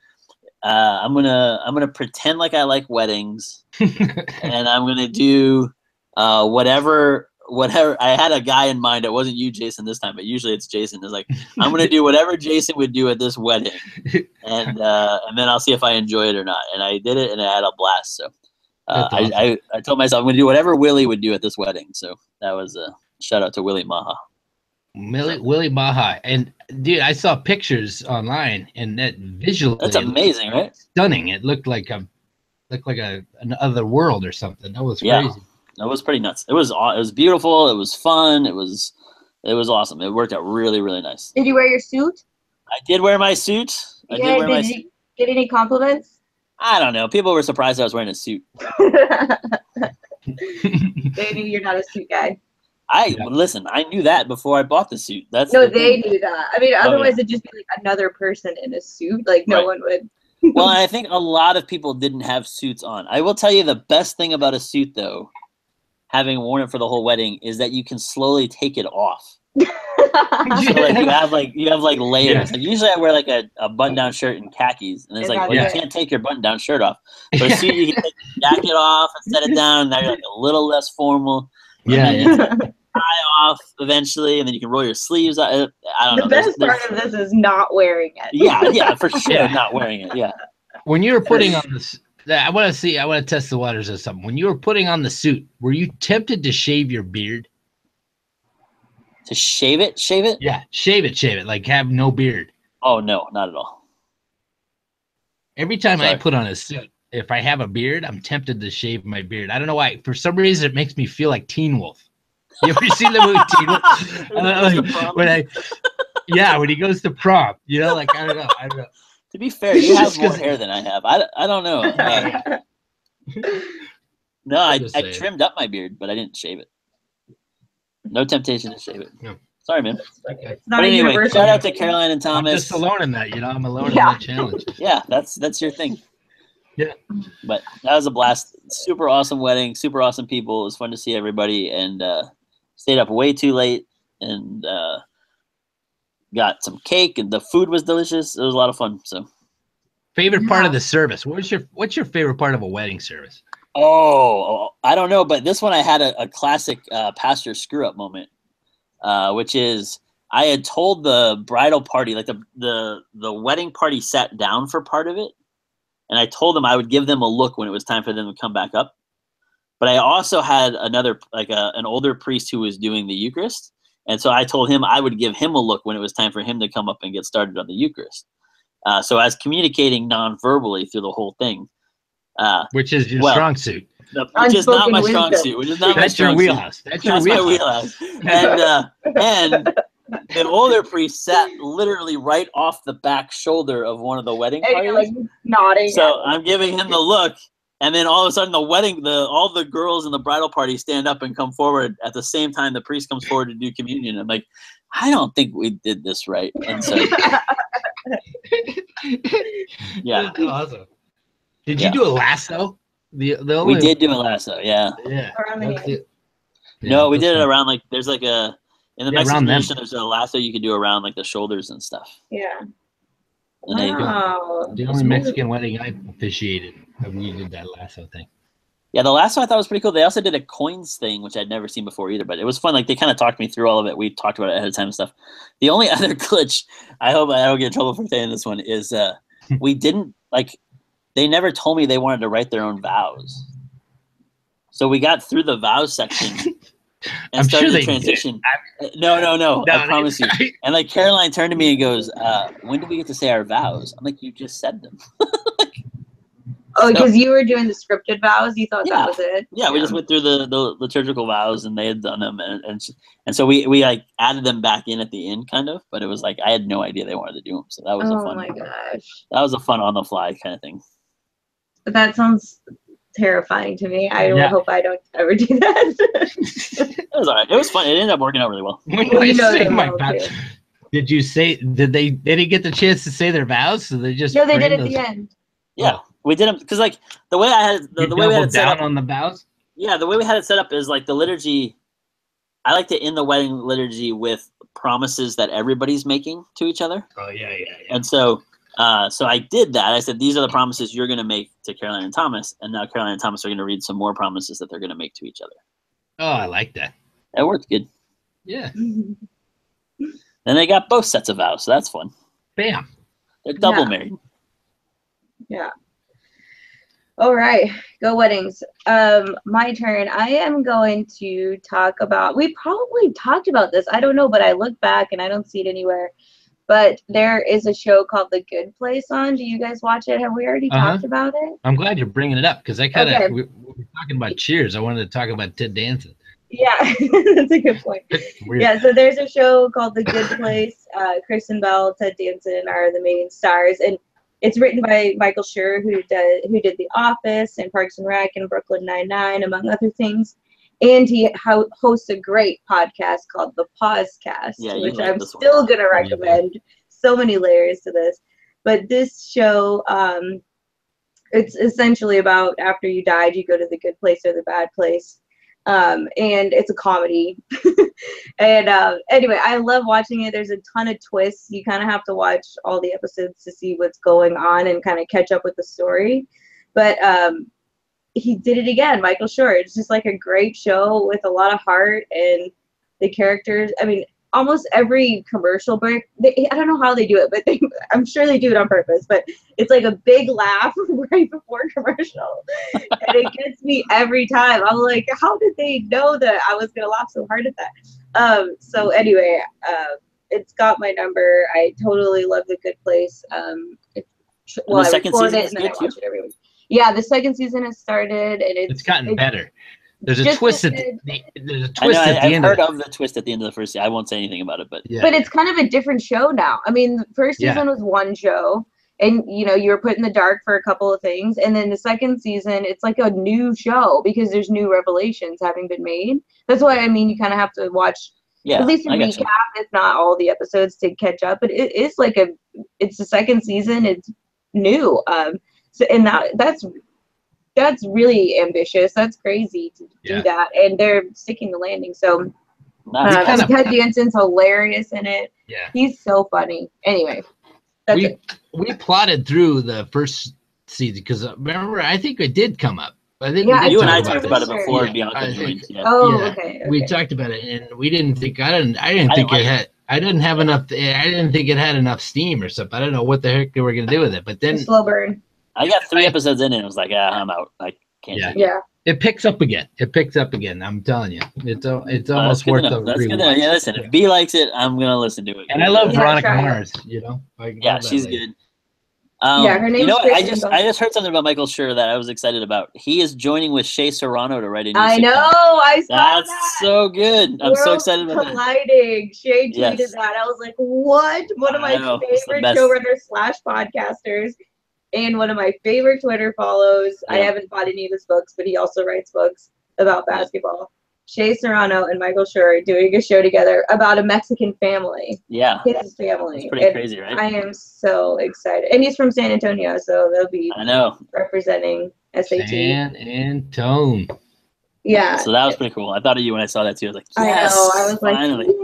pretend like I like weddings, and I'm gonna do whatever whatever. I had a guy in mind. It wasn't you, Jason, this time, but usually it's Jason. It's like, I'm going to do whatever Jason would do at this wedding, and then I'll see if I enjoy it or not. And I did it, and I had a blast. So Awesome. I told myself I'm going to do whatever Willie would do at this wedding. So that was a shout out to Willie Maha. Willie Maha. And dude, I saw pictures online, and that visually, that's amazing, right? Stunning. It looked like another world or something. That was crazy. That was pretty nuts. It was beautiful. It was fun. It was awesome. It worked out really, really nice. Did you wear your suit? I did wear my suit. Did you get any compliments? I don't know. People were surprised I was wearing a suit. They knew you're not a suit guy. Listen, I knew that before I bought the suit. They knew that. I mean, otherwise it'd just be like another person in a suit. Like no one would. Well, I think a lot of people didn't have suits on. I will tell you the best thing about a suit, though, having worn it for the whole wedding, is that you can slowly take it off. So like you have layers. Yeah. Like usually I wear like a button-down shirt and khakis, and it's like, well, you can't take your button-down shirt off. But a suit, you can take the jacket off and set it down, and now you're like a little less formal. Tie off eventually, and then you can roll your sleeves out. I don't know. The best part of this is not wearing it. Yeah, for sure, not wearing it. Yeah. When you were putting on this, I want to test the waters of something. When you were putting on the suit, were you tempted to shave your beard? To shave it? Yeah, shave it. Like have no beard. Oh no, not at all. Every time I put on a suit, if I have a beard, I'm tempted to shave my beard. I don't know why. For some reason, it makes me feel like Teen Wolf. You ever seen the movie Teen Wolf? When he goes to prom, like I don't know. To be fair, you have more hair than I have. I don't know. No, I trimmed up my beard, but I didn't shave it. No temptation to shave it. No. Sorry, man. But anyway, shout out to Caroline and Thomas. I'm just alone in that, I'm alone in that challenge. Yeah, that's your thing. Yeah. But that was a blast. Super awesome wedding. Super awesome people. It was fun to see everybody, and stayed up way too late and got some cake, and the food was delicious. It was a lot of fun. So, favorite part of the service? What's your favorite part of a wedding service? Oh, I don't know, but this one I had a classic pastor screw up moment, which is I had told the bridal party, like the wedding party sat down for part of it, and I told them I would give them a look when it was time for them to come back up. But I also had another, an older priest who was doing the Eucharist. And so I told him I would give him a look when it was time for him to come up and get started on the Eucharist. So I was communicating non-verbally through the whole thing. Which is your strong suit. Which is not my strong suit. That's your wheelhouse. That's my wheelhouse. And an older priest sat literally right off the back shoulder of one of the wedding parties. Like nodding. So I'm giving him the look. And then all of a sudden, all the girls in the bridal party stand up and come forward at the same time the priest comes forward to do communion. I'm like, I don't think we did this right. And so, yeah, that's awesome. Did you do a lasso? We did do a lasso. Yeah. Yeah. No, we did it around there's in the Mexican tradition, there's a lasso you could do around the shoulders and stuff. Yeah. And the only Mexican wedding I officiated, we did that lasso thing. Yeah, the lasso I thought was pretty cool. They also did a coins thing, which I'd never seen before either, but it was fun. They kind of talked me through all of it. We talked about it ahead of time and stuff. The only other glitch, I hope I don't get in trouble for saying this one, is we didn't, they never told me they wanted to write their own vows. So we got through the vows section and started the transition. No, I promise you. And Caroline turned to me and goes, when do we get to say our vows? I'm like, you just said them. Oh, because you were doing the scripted vows? You thought that was it? Yeah, we just went through the liturgical vows, and they had done them. And so we added them back in at the end, kind of. But it was I had no idea they wanted to do them. So that was a fun. Oh, my gosh. That was a fun on-the-fly kind of thing. That sounds terrifying to me. I hope I don't ever do that. It was all right. It was fun. It ended up working out really well. Did you say, they didn't get the chance to say their vows? So they just. No, they did at the end. Yeah. We did them because the way I had the way we had it set up on the vows. Yeah, the way we had it set up is the liturgy. I like to end the wedding liturgy with promises that everybody's making to each other. Oh yeah. And so I did that. I said these are the promises you're going to make to Caroline and Thomas, and now Caroline and Thomas are going to read some more promises that they're going to make to each other. Oh, I like that. That worked good. Yeah. Then they got both sets of vows, so that's fun. Bam. They're double married. Yeah. All right, go weddings. My turn. I am going to talk about, we probably talked about this, I don't know, but I look back and I don't see it anywhere. But there is a show called The Good Place on. Do you guys watch it? Have we already talked about it? I'm glad you're bringing it up because I kind of, we were talking about Cheers. I wanted to talk about Ted Danson. Yeah, that's a good point. Yeah, so there's a show called The Good Place. Kristen Bell, Ted Danson are the main stars, and it's written by Michael Schur, who did The Office and Parks and Rec and Brooklyn Nine-Nine, among other things. And he hosts a great podcast called The Pausecast, which I'm still going to recommend. So many layers to this. But this show, it's essentially about after you died, you go to the good place or the bad place. And it's a comedy. And anyway, I love watching it. There's a ton of twists. You kind of have to watch all the episodes to see what's going on and kind of catch up with the story. But he did it again, Michael Schur. It's just like a great show with a lot of heart, and the characters, I mean, almost every commercial break, I don't know how they do it, but I'm sure they do it on purpose, but it's like a big laugh right before commercial. And it gets me every time. I'm like, how did they know that I was going to laugh so hard at that? So anyway, it's got my number. I totally love The Good Place. Well, the second season is good too? Yeah, the second season has started, and it's gotten better. There's a twist at the end. I've heard of the twist at the end of the first season. I won't say anything about it, but it's kind of a different show now. I mean, the first season was one show, and you were put in the dark for a couple of things, and then the second season, it's like a new show because there's new revelations having been made. That's why I mean you kind of have to watch at least a recap, if not all the episodes, to catch up. But it is like it's the second season. It's new. So and that's really ambitious. That's crazy to do that, and they're sticking the landing. So Ted Danson's hilarious in it. Yeah, he's so funny. Anyway, we plotted through the first season because remember, I think it did come up. I think you and I talked about it before Bianca joined. Okay. We talked about it, and we didn't think. I didn't think it had enough steam or something. I don't know what the heck they were gonna do with it. But then slow burn. I got 3 episodes in and I was like, I'm out. I can't take it. It picks up again. I'm telling you. It's almost worth the rewatch. Yeah, listen, if B likes it, I'm going to listen to it. And I love Veronica Mars, she's good. Her name I just heard something about Michael Schur that I was excited about. He is joining with Shea Serrano to write a new sitcom. I know. I saw That's that. So good. I'm so excited about colliding. Shea tweeted that. I was like, what? One of my favorite showrunners / podcasters. And one of my favorite Twitter follows. I haven't bought any of his books, but he also writes books about basketball. Shea Serrano and Michael Schur doing a show together about a Mexican family. Yeah. His family. It's pretty crazy, right? I am so excited. And he's from San Antonio, so they'll be representing SAT. San Antonio. Yeah. So that was pretty cool. I thought of you when I saw that too. I was like, yes, I know. I was finally. like,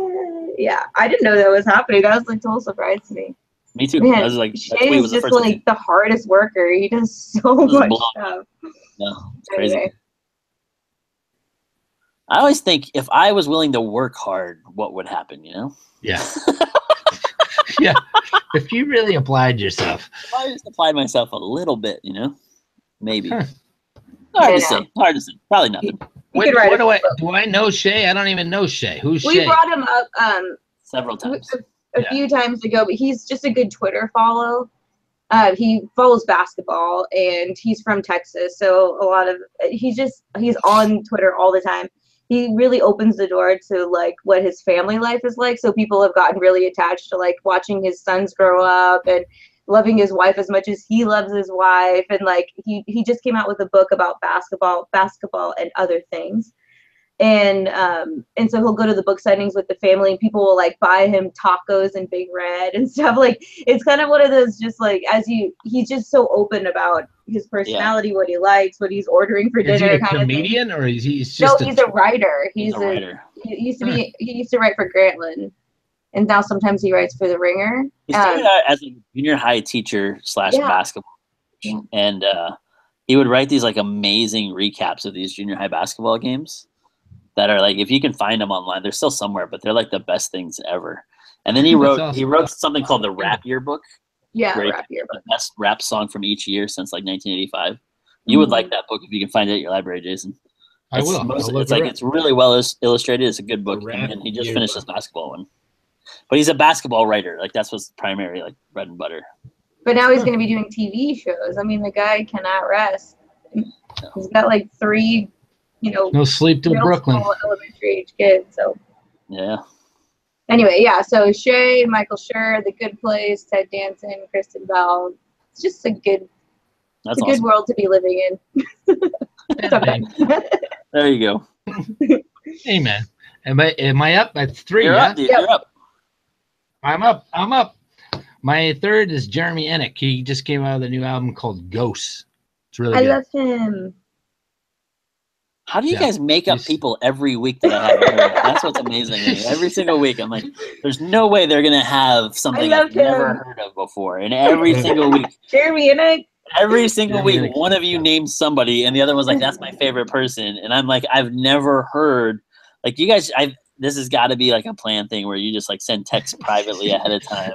yeah. I didn't know that was happening. That was like total surprise to me. Me too. Man, I was like, Shea is just like the hardest worker. He does so much stuff. No, it's crazy. I always think if I was willing to work hard, what would happen, Yeah. Yeah. If you really applied yourself. If I just applied myself a little bit, maybe. Hard to say. Probably nothing. Do I know Shea? I don't even know Shea. Who's Shea? We brought him up several times. A few times ago, but he's just a good Twitter follow. He follows basketball, and he's from Texas, so he's on Twitter all the time. He really opens the door to like what his family life is like. So people have gotten really attached to like watching his sons grow up and loving his wife as much as he loves his wife. And like he just came out with a book about basketball and other things. And so he'll go to the book signings with the family, and people will like buy him tacos and Big Red and stuff. Like it's kind of one of those just like he's just so open about his personality, what he likes, what he's ordering for dinner. Is he a comedian or is he's just? No, he's a writer. He's a writer. He used to write for Grantland, and now sometimes he writes for The Ringer. He started out as a junior high teacher / basketball coach, and he would write these like amazing recaps of these junior high basketball games. that are like, if you can find them online, they're still somewhere, but they're like the best things ever. And then he wrote something called the Rap Yearbook. Yeah, Rap Yearbook. The best rap song from each year since like 1985. You would like that book if you can find it at your library, Jason. I will. It's really well illustrated. It's a good book. And he just finished his basketball one. But he's a basketball writer. Like that's what's primary, like bread and butter. But now he's going to be doing TV shows. I mean, the guy cannot rest. He's got like 3, no sleep till Brooklyn. Elementary age kids. So yeah. Anyway, yeah. So Shay, Michael Schur, The Good Place, Ted Danson, Kristen Bell. It's just a good. It's a good world to be living in. There you go. Hey man, am I up? That's 3. You're up, dude. Yep. You're up. I'm up. My third is Jeremy Ennick. He just came out with a new album called Ghosts. It's really good. I love him. How do you guys make up people every week that I haven't heard? That's what's amazing. Every single week, I'm like, there's no way they're gonna have something I've never heard of before. And every single week, Jeremy Ennick. Every single week, one of you names somebody, and the other one's like, "That's my favorite person," and I'm like, "I've never heard." Like you guys, this has got to be like a planned thing where you just like send texts privately ahead of time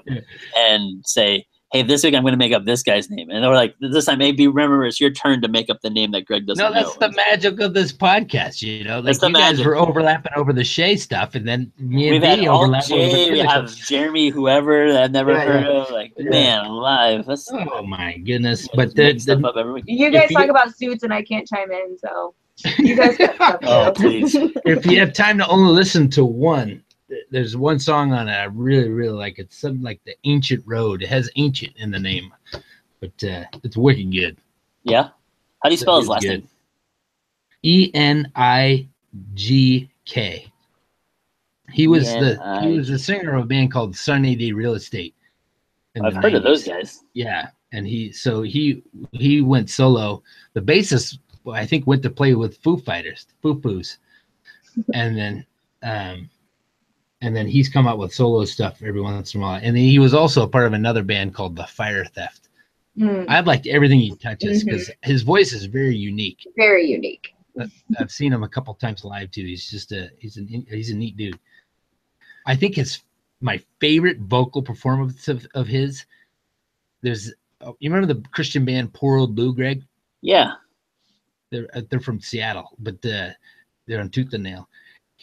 and say, "Hey, this week I'm going to make up this guy's name," and they're like, "This time, maybe remember it's your turn to make up the name that Greg doesn't know." No, that's the magic of this podcast, Like you guys were overlapping over the Shay stuff, and then me and Vinny overlapped over the we have Jeremy, whoever that I've never heard of. Like, man, alive. Oh my goodness! But stuff up every week. You guys talk about Suits, and I can't chime in, so you guys got stuff. Oh, please! If you have time to only listen to one. There's one song on it I really, really like. It's something like The Ancient Road. It has ancient in the name, but it's wicked good. Yeah? How do you spell his last name? Enigk. He was the singer of a band called Sunny Day Real Estate. I've heard of those guys. Yeah, and he went solo. The bassist, I think, went to play with Foo Foos, and then he's come out with solo stuff every once in a while. And then he was also a part of another band called The Fire Theft. I've liked everything he touches because his voice is very unique. Very unique. I've seen him a couple times live too. He's just he's a neat dude. I think my favorite vocal performance of his. You remember the Christian band Poor Old Blue, Greg? Yeah. They're from Seattle, but they're on Tooth and Nail.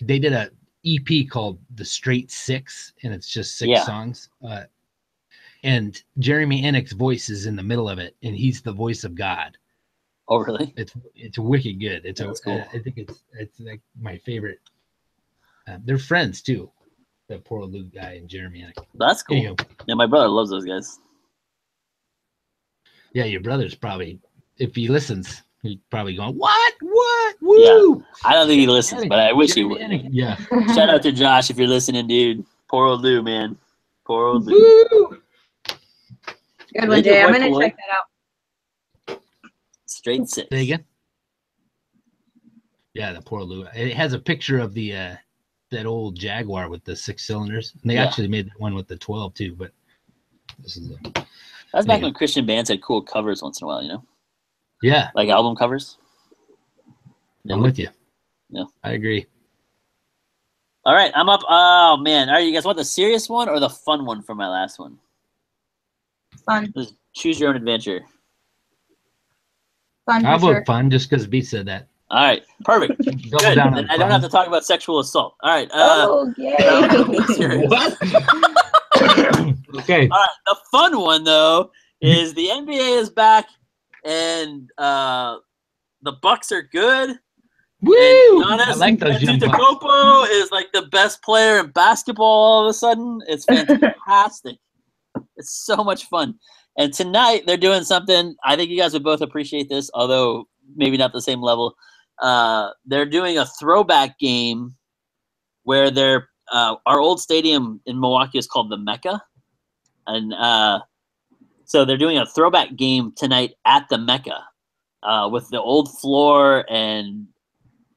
They did a EP called The Straight Six, and it's just 6 songs. And Jeremy Ennick's voice is in the middle of it, and he's the voice of God. Oh, really? It's wicked good. That's cool. I think it's like my favorite. They're friends too. The Poor Old Luke guy and Jeremy Ennick. That's cool. Anyway. Yeah, my brother loves those guys. Yeah, your brother's probably, if he listens, he's probably going, what? Woo! Yeah. I don't think he listens, but I wish he would. Yeah. Shout out to Josh if you're listening, dude. Poor Old Lou, man. Poor Old Lou. Woo! Good one, Jay. I'm going to check that out. Straight Six. Say again? Yeah, the Poor Old Lou. It has a picture of the that old Jaguar with the 6 cylinders. And they actually made one with the 12 too, but this is that's back when Christian bands had cool covers once in a while, you know? Yeah. Like album covers. I'm with you. Yeah. I agree. All right, I'm up. Oh, man. All right, you guys want the serious one or the fun one for my last one? Fun. Just choose your own adventure. Fun. I'll vote fun just because B said that. All right, perfect. Good. Then I don't have to talk about sexual assault. All right. Okay. What? Okay. All right. The fun one though is the NBA is back, and the Bucks are good. Woo! I like those Antetokounmpo is like the best player in basketball. All of a sudden, it's fantastic. It's so much fun. And tonight they're doing something. I think you guys would both appreciate this, although maybe not the same level. They're doing a throwback game where they're our old stadium in Milwaukee is called the Mecca, and so they're doing a throwback game tonight at the Mecca with the old floor and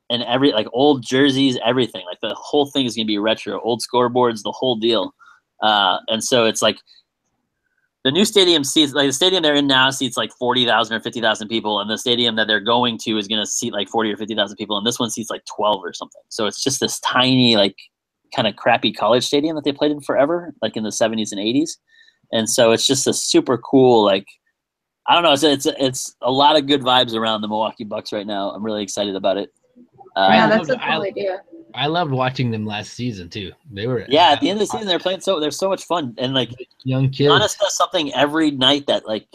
every like old jerseys, everything. Like the whole thing is gonna be retro, old scoreboards, the whole deal. And so it's like the new stadium seats, like the stadium they're in now seats like 40,000 or 50,000 people, and the stadium that they're going to is going to seat like 40 or 50,000 people, and this one seats like 12 or something. So it's just this tiny, like, kind of crappy college stadium that they played in forever, like in the 70s and 80s. And so it's just a super cool, like, I don't know, it's a lot of good vibes around the Milwaukee Bucks right now. I'm really excited about it. Yeah, that's a cool idea. I loved watching them last season too. They were at the end of the season they're playing they're so much fun, and like young kids. Giannis does something every night that like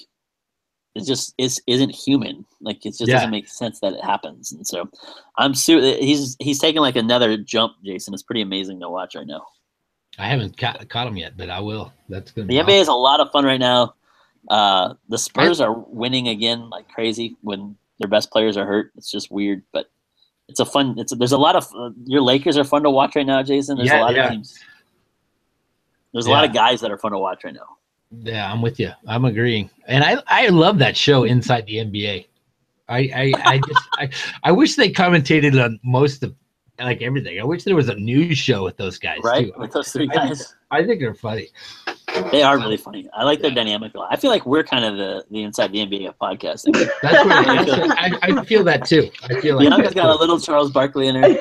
it just isn't human. Like it just doesn't make sense that it happens. And so he's taking like another jump, Jason. It's pretty amazing to watch right now. I haven't caught him yet, but I will. That's good. The NBA is a lot of fun right now. The Spurs are winning again like crazy when their best players are hurt. It's just weird, but it's a fun. There's a lot of your Lakers are fun to watch right now, Jason. There's a lot of teams. There's a lot of guys that are fun to watch right now. Yeah, I'm with you. I'm agreeing, and I love that show Inside the NBA. I wish they commentated on most of like everything. I wish there was a news show with those guys too. With those three guys. I think they're funny. They are really funny. I like their dynamic a lot. I feel like we're kind of the Inside the NBA podcast. That's what I feel that too. I feel like Bianca's got a little Charles Barkley in her.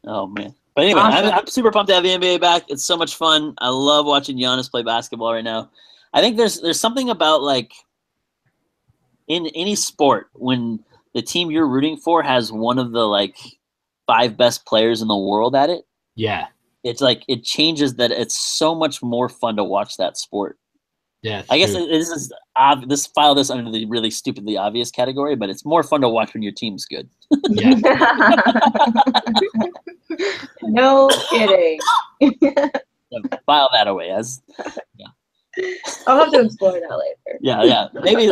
Oh man. But anyway, awesome. I'm super pumped to have the NBA back. It's so much fun. I love watching Giannis play basketball right now. I think there's something about like in any sport when the team you're rooting for has one of the like 5 best players in the world at it. Yeah. It's like it changes that it's so much more fun to watch that sport. Yeah. I guess this file this under the really stupidly obvious category, but it's more fun to watch when your team's good. Yeah. No kidding. File that away I'll have to explore that later. Yeah. Maybe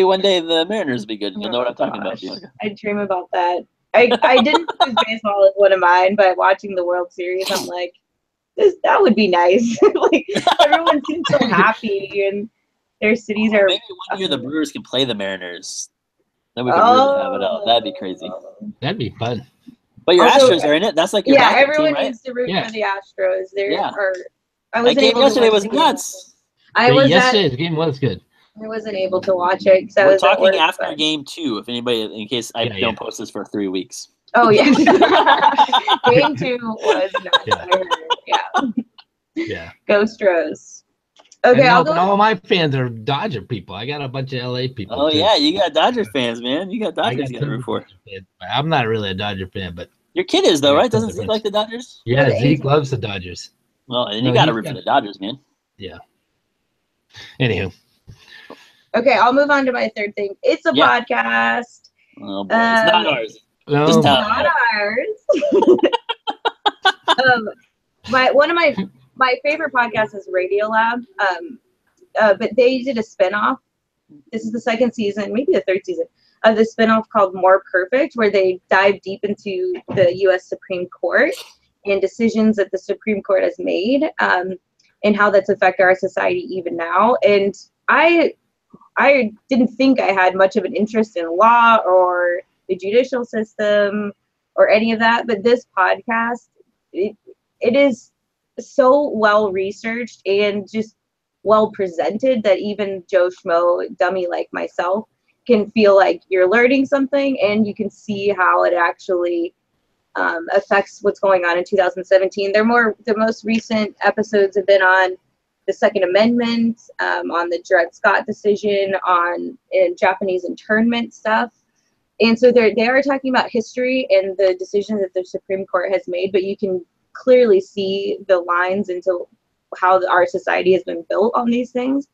one day the Mariners will be good. You'll know what I'm talking about. I dream about that. I didn't choose baseball as one of mine, but watching the World Series, I'm like, that would be nice. Like everyone seems so happy, and their cities are. Maybe one year the Brewers can play the Mariners. Then we can really have it out. That'd be crazy. That'd be fun. But your Astros are in it. That's like your everyone team, right? needs to root for the Astros. That game yesterday was nuts. The game was good. I wasn't able to watch it because I was talking at work, after game 2. If anybody, in case I don't post this for 3 weeks. Oh yeah, game 2 was nuts. Yeah. Go Stros. Okay, all my fans are Dodger people. I got a bunch of LA people. Oh yeah, you got Dodger fans, man. You got Dodgers to root for. I'm not really a Dodger fan, but your kid is though, right? Doesn't Zeke like the Dodgers? Yeah, Zeke loves the Dodgers. Well, and you got to root for the Dodgers, man. Yeah. Anywho. Okay, I'll move on to my third thing. It's a podcast. Oh boy, it's not ours. No. It's not ours. One of my favorite podcasts is Radiolab. But they did a spinoff. This is the 2nd season, maybe the 3rd season of the spinoff called More Perfect, where they dive deep into the U.S. Supreme Court and decisions that the Supreme Court has made, and how that's affected our society even now. And I didn't think I had much of an interest in law or the judicial system or any of that, but this podcast, it is so well researched and just well presented that even Joe Schmo dummy like myself can feel like you're learning something, and you can see how it actually affects what's going on in 2017. The most recent episodes have been on the Second Amendment, on the Dred Scott decision, on Japanese internment stuff. And so they are talking about history and the decisions that the Supreme Court has made, but you can clearly see the lines into how our society has been built on these things.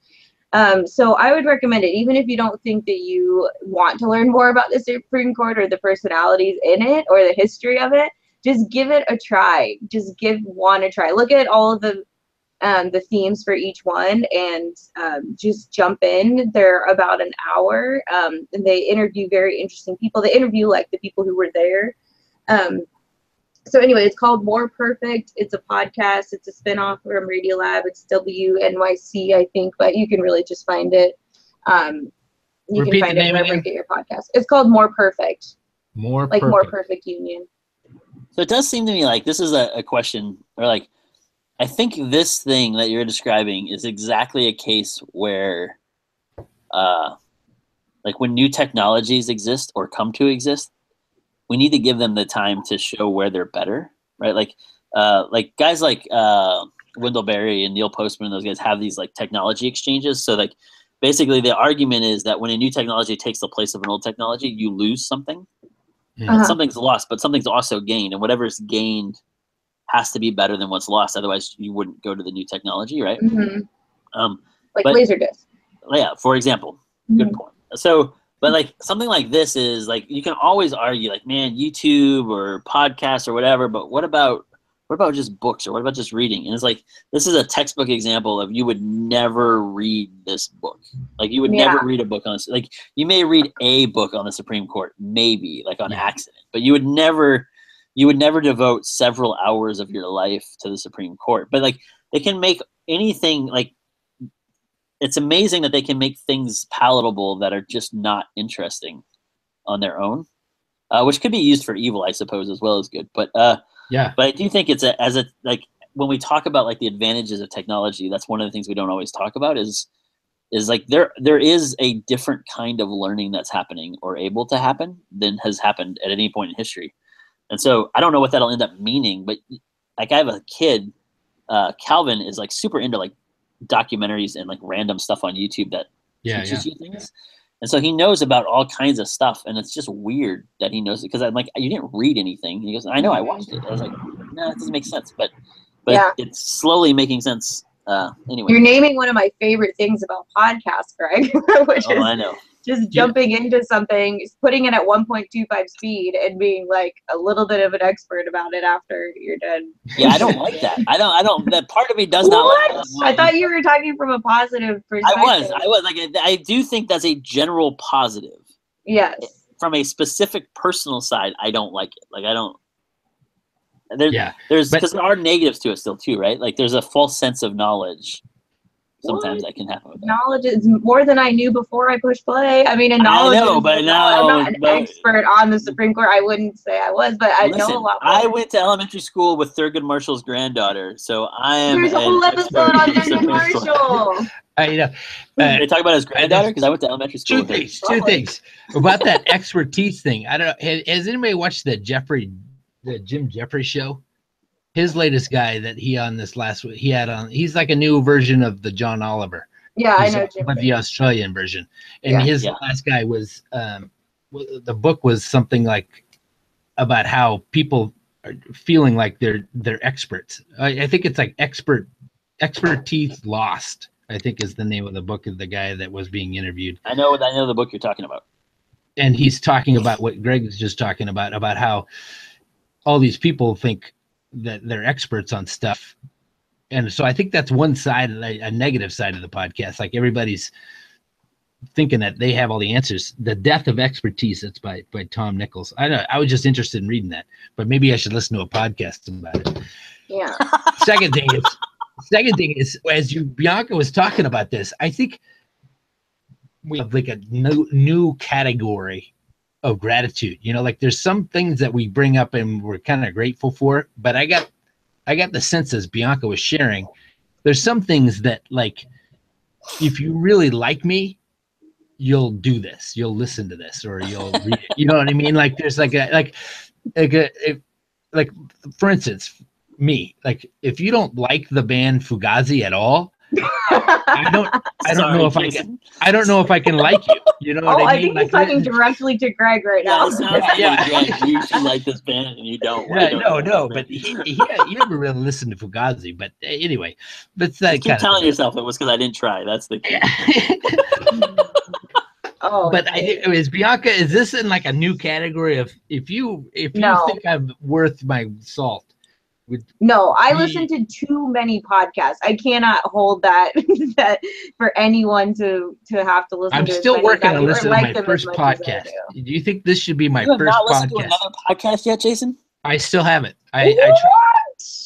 So I would recommend it, even if you don't think that you want to learn more about the Supreme Court or the personalities in it or the history of it. Just give it a try. Just give one a try. Look at all of the themes for each one, and just jump in. They're about an hour. And they interview very interesting people. They interview like the people who were there. So anyway, it's called More Perfect. It's a podcast. It's a spinoff from Radiolab. It's WNYC, I think, but you can really just find it. You can find it wherever you get your podcast. It's called More Perfect. More Perfect Union. So it does seem to me like this is a question, or like, I think this thing that you're describing is exactly a case where, like when new technologies exist or come to exist, we need to give them the time to show where they're better, right? Like guys like Wendell Berry and Neil Postman and those guys have these like technology exchanges. So like basically the argument is that when a new technology takes the place of an old technology, you lose something. Something's lost, but something's also gained, and whatever's gained has to be better than what's lost. Otherwise, you wouldn't go to the new technology, right? Like Laserdisc. Yeah, for example. Good point. So, but like something like this is like you can always argue, like, man, YouTube or podcasts or whatever. But what about just books, or what about just reading? And it's like this is a textbook example of you would never read this book. Like you would never read a book on this. Like you may read a book on the Supreme Court, maybe like on accident, but you would never devote several hours of your life to the Supreme Court. But like they can make anything, like it's amazing that they can make things palatable that are just not interesting on their own, which could be used for evil, I suppose, as well as good. But but I do think it's like when we talk about like the advantages of technology, that's one of the things we don't always talk about is like there is a different kind of learning that's happening or able to happen than has happened at any point in history. And so I don't know what that'll end up meaning, but like I have a kid, Calvin is like super into like documentaries and like random stuff on YouTube that teaches you things. And so he knows about all kinds of stuff, and it's just weird that he knows it, because I'm like, you didn't read anything. He goes, I know, I watched it. I was like, no, it doesn't make sense, but it's slowly making sense. Anyway, you're naming one of my favorite things about podcasts, Greg, which is I know. Just jumping into something, putting it at 1.25 speed, and being like a little bit of an expert about it after you're done. Yeah, I don't like that. I don't. That part of me does not like that. I thought you were talking from a positive perspective. I was like, I do think that's a general positive. Yes. From a specific personal side, I don't like it. Like I don't. There's because there are negatives to it still too, right? Like there's a false sense of knowledge. Sometimes that can happen with that. Knowledge is more than I knew before I pushed play. I mean, knowledge. I know, but now I'm not an expert on the Supreme Court. I wouldn't say I was, but I know a lot more. I went to elementary school with Thurgood Marshall's granddaughter, so I am. There's a whole episode on Thurgood Marshall. They talk about his granddaughter because I went to elementary school. Two things about that expertise thing. I don't know. Has anybody watched the Jim Jeffrey show? His latest guy that he on this last week, he's like a new version of the John Oliver. Yeah, I know Jim. But the Australian version. And his last guy was, the book was something like about how people are feeling like they're experts. I think it's like expertise lost, I think is the name of the book of the guy that was being interviewed. I know the book you're talking about. And he's talking about what Greg was just talking about how all these people think that they're experts on stuff. And so I think that's one side, a negative side of the podcast. Like everybody's thinking that they have all the answers. The Death of Expertise, that's by Tom Nichols. I was just interested in reading that, but maybe I should listen to a podcast about it. Yeah. Second thing is, as Bianca was talking about this, I think we have like a new category of gratitude. You know, like there's some things that we bring up and we're kind of grateful for, but I got the sense, as Bianca was sharing, there's some things that, like, if you really like me, you'll do this, you'll listen to this, or you'll read it. You know what I mean? Like there's like for instance, me, like if you don't like the band Fugazi at all, I don't know if I can like you. You know what I mean? I think he's talking directly to Greg right now. You should like this band and you don't. No, but he never really listened to Fugazi. But anyway, that's that. Keep telling yourself it was because I didn't try. That's the key. Is Bianca? Is this in like a new category of if you think I'm worth my salt? No, I listen to too many podcasts. I cannot hold that for anyone to have to listen to. I'm still working on listening to my first podcast. Do you think this should be my first podcast? You have not listened to another podcast yet, Jason? I still haven't.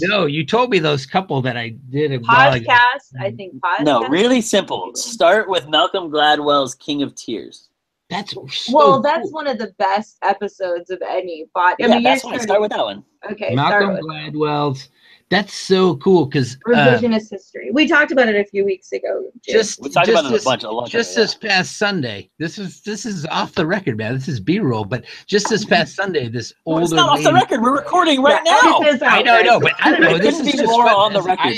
No, you told me those couple that I did a podcast. I think podcast. No, really simple. Start with Malcolm Gladwell's King of Tears. That's so that's cool. one of the best episodes of any bot. Yeah, that's why I start with that one. Okay, Malcolm Gladwell's. That's so cool because revisionist history. We talked about it a few weeks ago. We talked about it a lot. This past Sunday, this is off the record, man. This is B-roll, but just this past Sunday, this older. It's not off the record. We're recording right now. I know, but I don't know. This is just more on the record.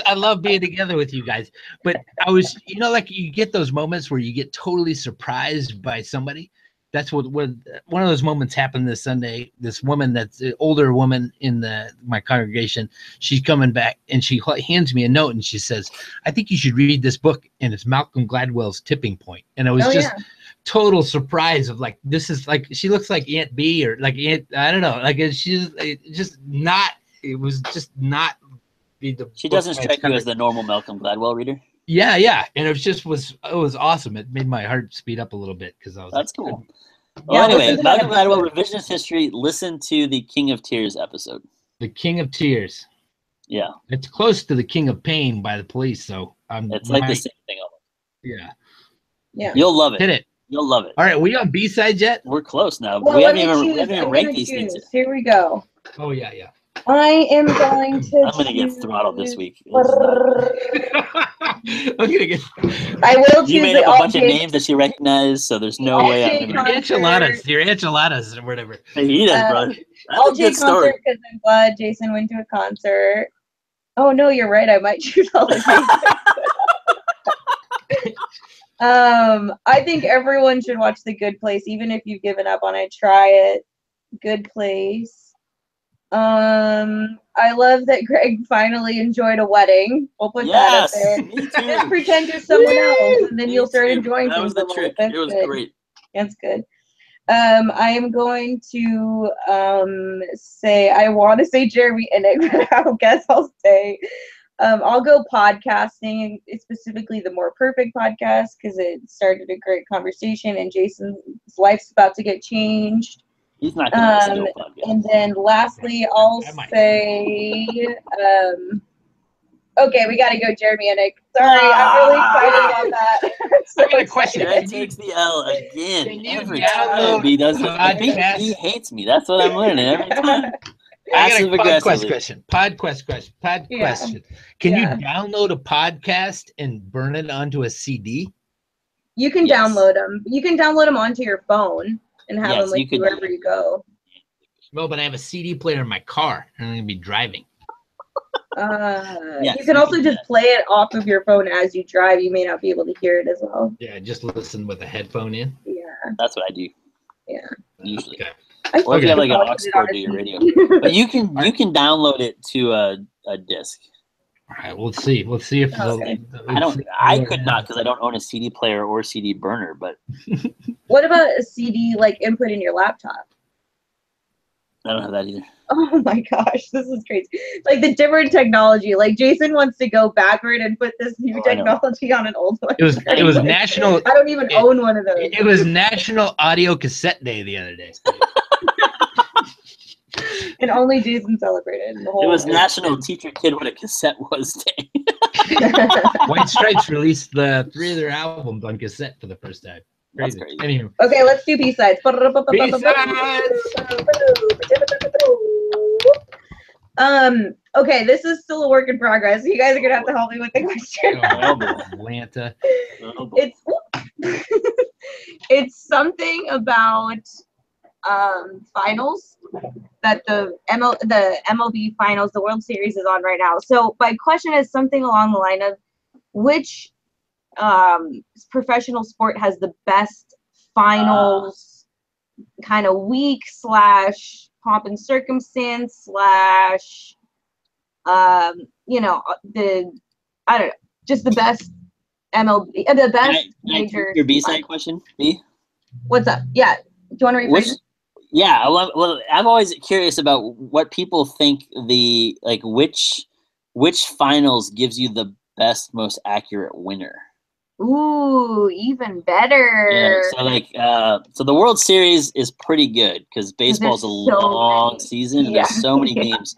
I love being together with you guys. But I was, like you get those moments where you get totally surprised by somebody. That's what one of those moments happened this Sunday. This woman, that's an older woman in my congregation, she's coming back and she hands me a note and she says, "I think you should read this book." And it's Malcolm Gladwell's Tipping Point. And I was total surprise of like, this is like, she looks like Aunt B or like Aunt, I don't know, like she was just not. She doesn't strike you as the normal Malcolm Gladwell reader. Yeah, and it was awesome. It made my heart speed up a little bit because I was. That's cool. Well, anyway, Malcolm Gladwell revisionist history. Listen to the King of Tears episode. The King of Tears. Yeah, it's close to the King of Pain by the Police, so it's like the same thing. Yeah. You'll love it. Hit it. You'll love it. All right, we on B-sides yet? We're close now. Well, we haven't even ranked these things. Here we go. Oh yeah. I am going to. I'm gonna get throttled this week. I'm gonna get. I will choose. You made up a bunch of names that you recognize, so there's no way I'm gonna. Your enchiladas or whatever. Hey, eat it, bro. I'll choose concert because I'm glad Jason went to a concert. Oh no, you're right. I might choose all the names. I think everyone should watch The Good Place, even if you've given up on it. Try it. Good Place. I love that Greg finally enjoyed a wedding. We'll put that up there. Just pretend you're someone else, and then you'll start enjoying things. That was the trick. It was great. That's good. I am going to say I want to say Jeremy Innick, but I guess I'll say I'll go podcasting, specifically the More Perfect podcast, because it started a great conversation, and Jason's life's about to get changed. He's not going to listen to a podcast. And then lastly, I'll say, okay, we got to go Jeremy Innick. Sorry, I'm really excited about that. I got a question. Greg takes the L again. Every time he does it. I think he hates me. That's what I'm learning every time. Podcast question. Can you download a podcast and burn it onto a CD? You can download them. You can download them onto your phone and have them with you wherever you go. Well, but I have a CD player in my car, and I'm going to be driving. You can also just play it off of your phone as you drive. You may not be able to hear it as well. Yeah, just listen with a headphone in. Yeah. That's what I do. Yeah. Usually. Okay. Or if you have like an aux cord to your radio. But you can download it to a disc. All right, we'll see. We'll see if I could not because I don't own a CD player or CD burner. But what about a CD like input in your laptop? I don't have that either. Oh my gosh, this is crazy. Like the different technology. Like Jason wants to go backward and put this new technology on an old one. It was national. I don't even own one of those. It was National Audio Cassette Day the other day. And only Jason celebrated the whole. It was National Teach Your Kid What a Cassette Was Day. White Stripes released 3 of their albums on cassette for the first time. Crazy. That's crazy. Anywho. Okay, let's do B-sides. Okay, this is still a work in progress. You guys are gonna have to help me with the question. Atlanta. It's something about finals that the MLB finals, the World Series is on right now. So my question is something along the line of which professional sport has the best finals kind of week / pomp and circumstance / I don't know, just the best MLB, the best major. Your B-side question, B? What's up? Yeah. Do you want to rephrase? Yeah, well, I'm always curious about what people think which finals gives you the best, most accurate winner. Ooh, even better. Yeah, so the World Series is pretty good because baseball's a long season and there's so many games.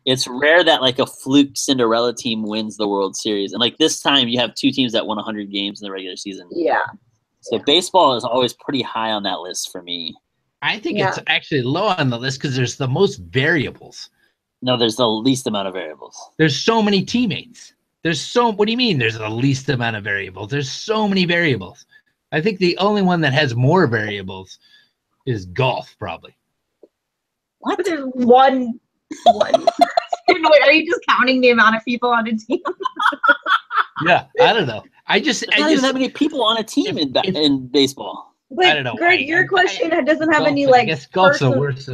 It's rare that like a fluke Cinderella team wins the World Series. And like this time you have 2 teams that won 100 games in the regular season. Yeah. So baseball is always pretty high on that list for me. I think it's actually low on the list because there's the most variables. No, there's the least amount of variables. There's so many teammates. What do you mean there's the least amount of variables? There's so many variables. I think the only one that has more variables is golf, probably. What? But there's one. Wait, are you just counting the amount of people on a team? Yeah, I don't know. There's not even that many people on a team in baseball. But I don't know. Greg, your question doesn't have any I guess golf's the worst.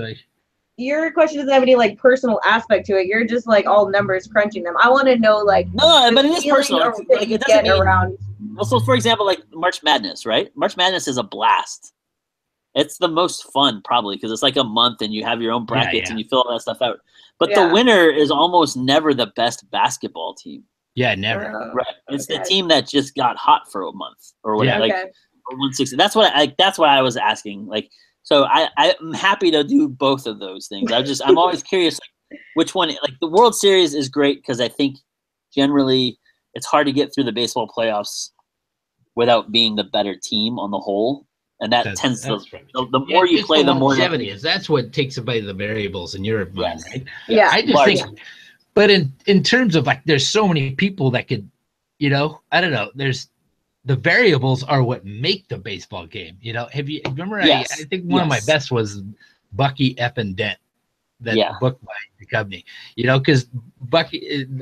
Your question doesn't have any like personal aspect to it. You're just like all numbers crunching them. I want to know like no, but it is personal. Like, it doesn't mean around. Well, so for example, like March Madness, right? March Madness is a blast. It's the most fun probably because it's like a month and you have your own brackets and you fill all that stuff out. But the winner is almost never the best basketball team. Yeah, never. Right. It's the team that just got hot for a month or whatever. Like or 160. That's what I was asking. Like, so I'm happy to do both of those things. I'm always curious like, which one. Like the World Series is great because I think generally it's hard to get through the baseball playoffs without being the better team on the whole. And that tends to the more you play, the more longevity is. That's what takes away the variables in your mind, right? Yeah. I just think, but in terms of like, there's so many people that could, I don't know. There's the variables are what make the baseball game. Have you remember? Yes. I think one of my best was Bucky Eppin Dent, that book by the company. Because Bucky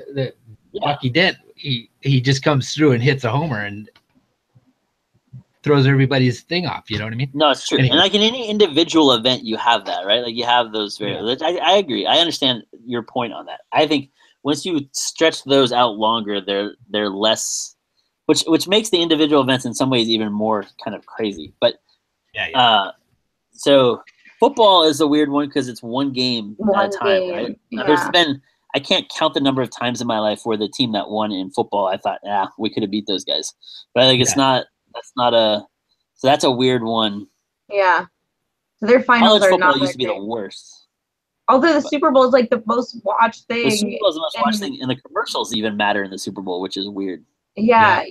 Dent, he just comes through and hits a homer and throws everybody's thing off. You know what I mean? No, it's true. Anyway. And like in any individual event, you have that, right? Like you have those variables. Yeah. I agree. I understand your point on that. I think once you stretch those out longer, they're less, which makes the individual events in some ways even more kind of crazy. But so football is a weird one because it's one game at a time, right? Now, there's been I can't count the number of times in my life where the team that won in football, I thought, we could have beat those guys. But I think it's not. So that's a weird one. Yeah. So their finals College are football not used to be the worst. Although the Super Bowl is like the most watched thing. The Super Bowl is the most watched thing, and the commercials even matter in the Super Bowl, which is weird. Yeah.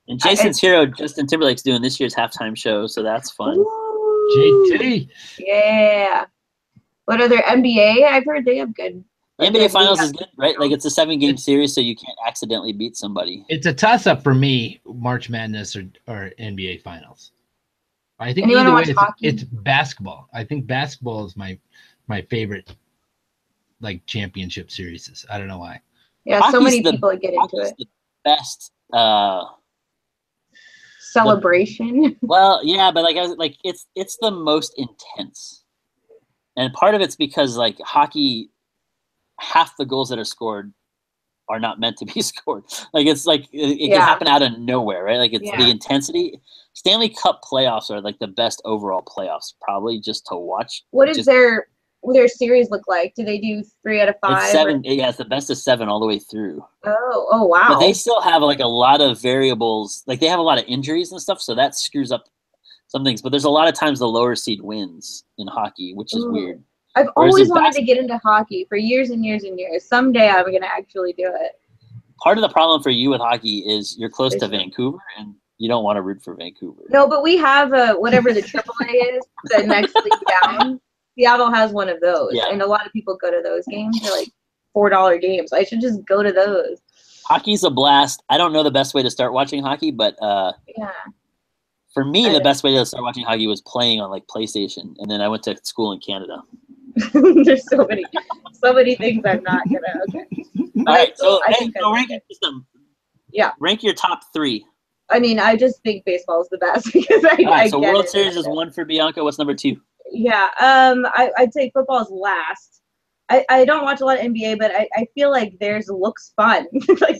And Jason's hero, Justin Timberlake's doing this year's halftime show, so that's fun. Ooh. JT. Yeah. What other NBA? I've heard they have good. The NBA Finals is good, right? Like it's a 7-game series, so you can't accidentally beat somebody. It's a toss-up for me, March Madness or NBA Finals. I think either way, it's basketball. I think basketball is my favorite, like championship series. I don't know why. Yeah, so many people get into it. The best celebration. Well, yeah, but like it's the most intense, and part of it's because like hockey. Half the goals that are scored are not meant to be scored. Like it's like it can happen out of nowhere, right? Like it's the intensity. Stanley Cup playoffs are like the best overall playoffs, probably just to watch. What does their series look like? Do they do 3 out of 5? It's 7. Yeah, it's the best of 7 all the way through. Oh wow! But they still have like a lot of variables. Like they have a lot of injuries and stuff, so that screws up some things. But there's a lot of times the lower seed wins in hockey, which is weird. I've always wanted to get into hockey for years and years and years. Someday I'm going to actually do it. Part of the problem for you with hockey is you're close to Vancouver and you don't want to root for Vancouver. No, but we have whatever the AAA is, the next league down. Seattle has one of those. Yeah. And a lot of people go to those games. They're like $4 games. I should just go to those. Hockey's a blast. I don't know the best way to start watching hockey, but for me, the best way to start watching hockey was playing on like PlayStation. And then I went to school in Canada. There's so many things I'm not gonna. Okay. All right, so rank your system. Yeah. Rank your top 3. I mean, I just think baseball is the best because so World Series is 1 for Bianca. What's number 2? Yeah. I'd say football is last. I don't watch a lot of NBA, but I feel like theirs looks fun. Like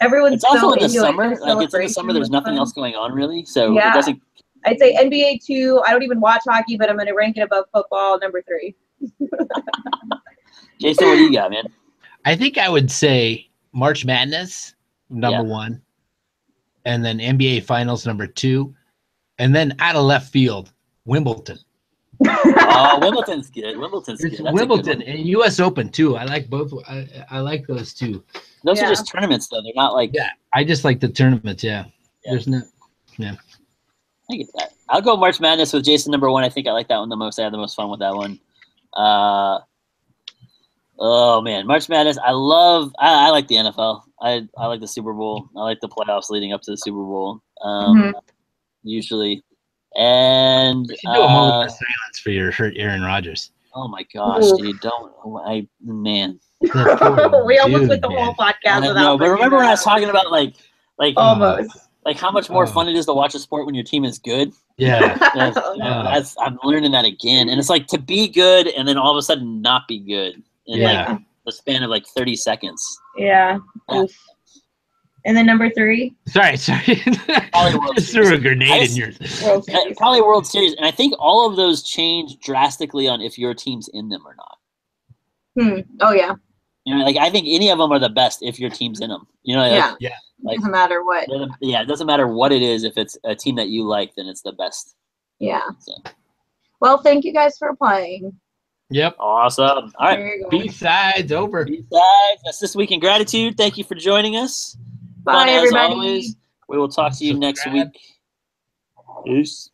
everyone's. It's also so in the into summer. Like it's in the summer. There's nothing else going on really, so it doesn't. I'd say NBA 2. I don't even watch hockey, but I'm going to rank it above football. Number 3. Jason, what do you got, man? I think I would say March Madness, number 1, and then NBA Finals, number 2, and then out of left field, Wimbledon. Oh, Wimbledon's good. Wimbledon's good. That's Wimbledon and U.S. Open too. I like both. I like those two. Those are just tournaments, though. They're not like. Yeah, I just like the tournaments. Yeah. There's no. Yeah. I get that. I'll go March Madness with Jason number 1. I think I like that one the most. I had the most fun with that one. Oh man, March Madness. I like the NFL. I like the Super Bowl. I like the playoffs leading up to the Super Bowl. Usually, and we should do a moment of silence for your hurt Aaron Rodgers. Oh my gosh, dude! Don't man. We almost went the whole podcast without. No, but remember when I was talking about like almost like how much more fun it is to watch a sport when your team is good. Yeah, I'm learning that again, and it's like to be good and then all of a sudden not be good in like the span of like 30 seconds. Yeah. Oof. And then number 3. Sorry. Just threw a grenade in your probably World Series, and I think all of those change drastically on if your team's in them or not. Oh yeah. You know, like I think any of them are the best if your team's in them. You know, Like, doesn't matter what. Yeah, it doesn't matter what it is. If it's a team that you like, then it's the best. Yeah. So. Well, thank you guys for playing. Yep. Awesome. All right. B-sides over. B-sides. That's This Week in Gratitude. Thank you for joining us. Bye, everybody. As always. We will talk to you next week. Peace.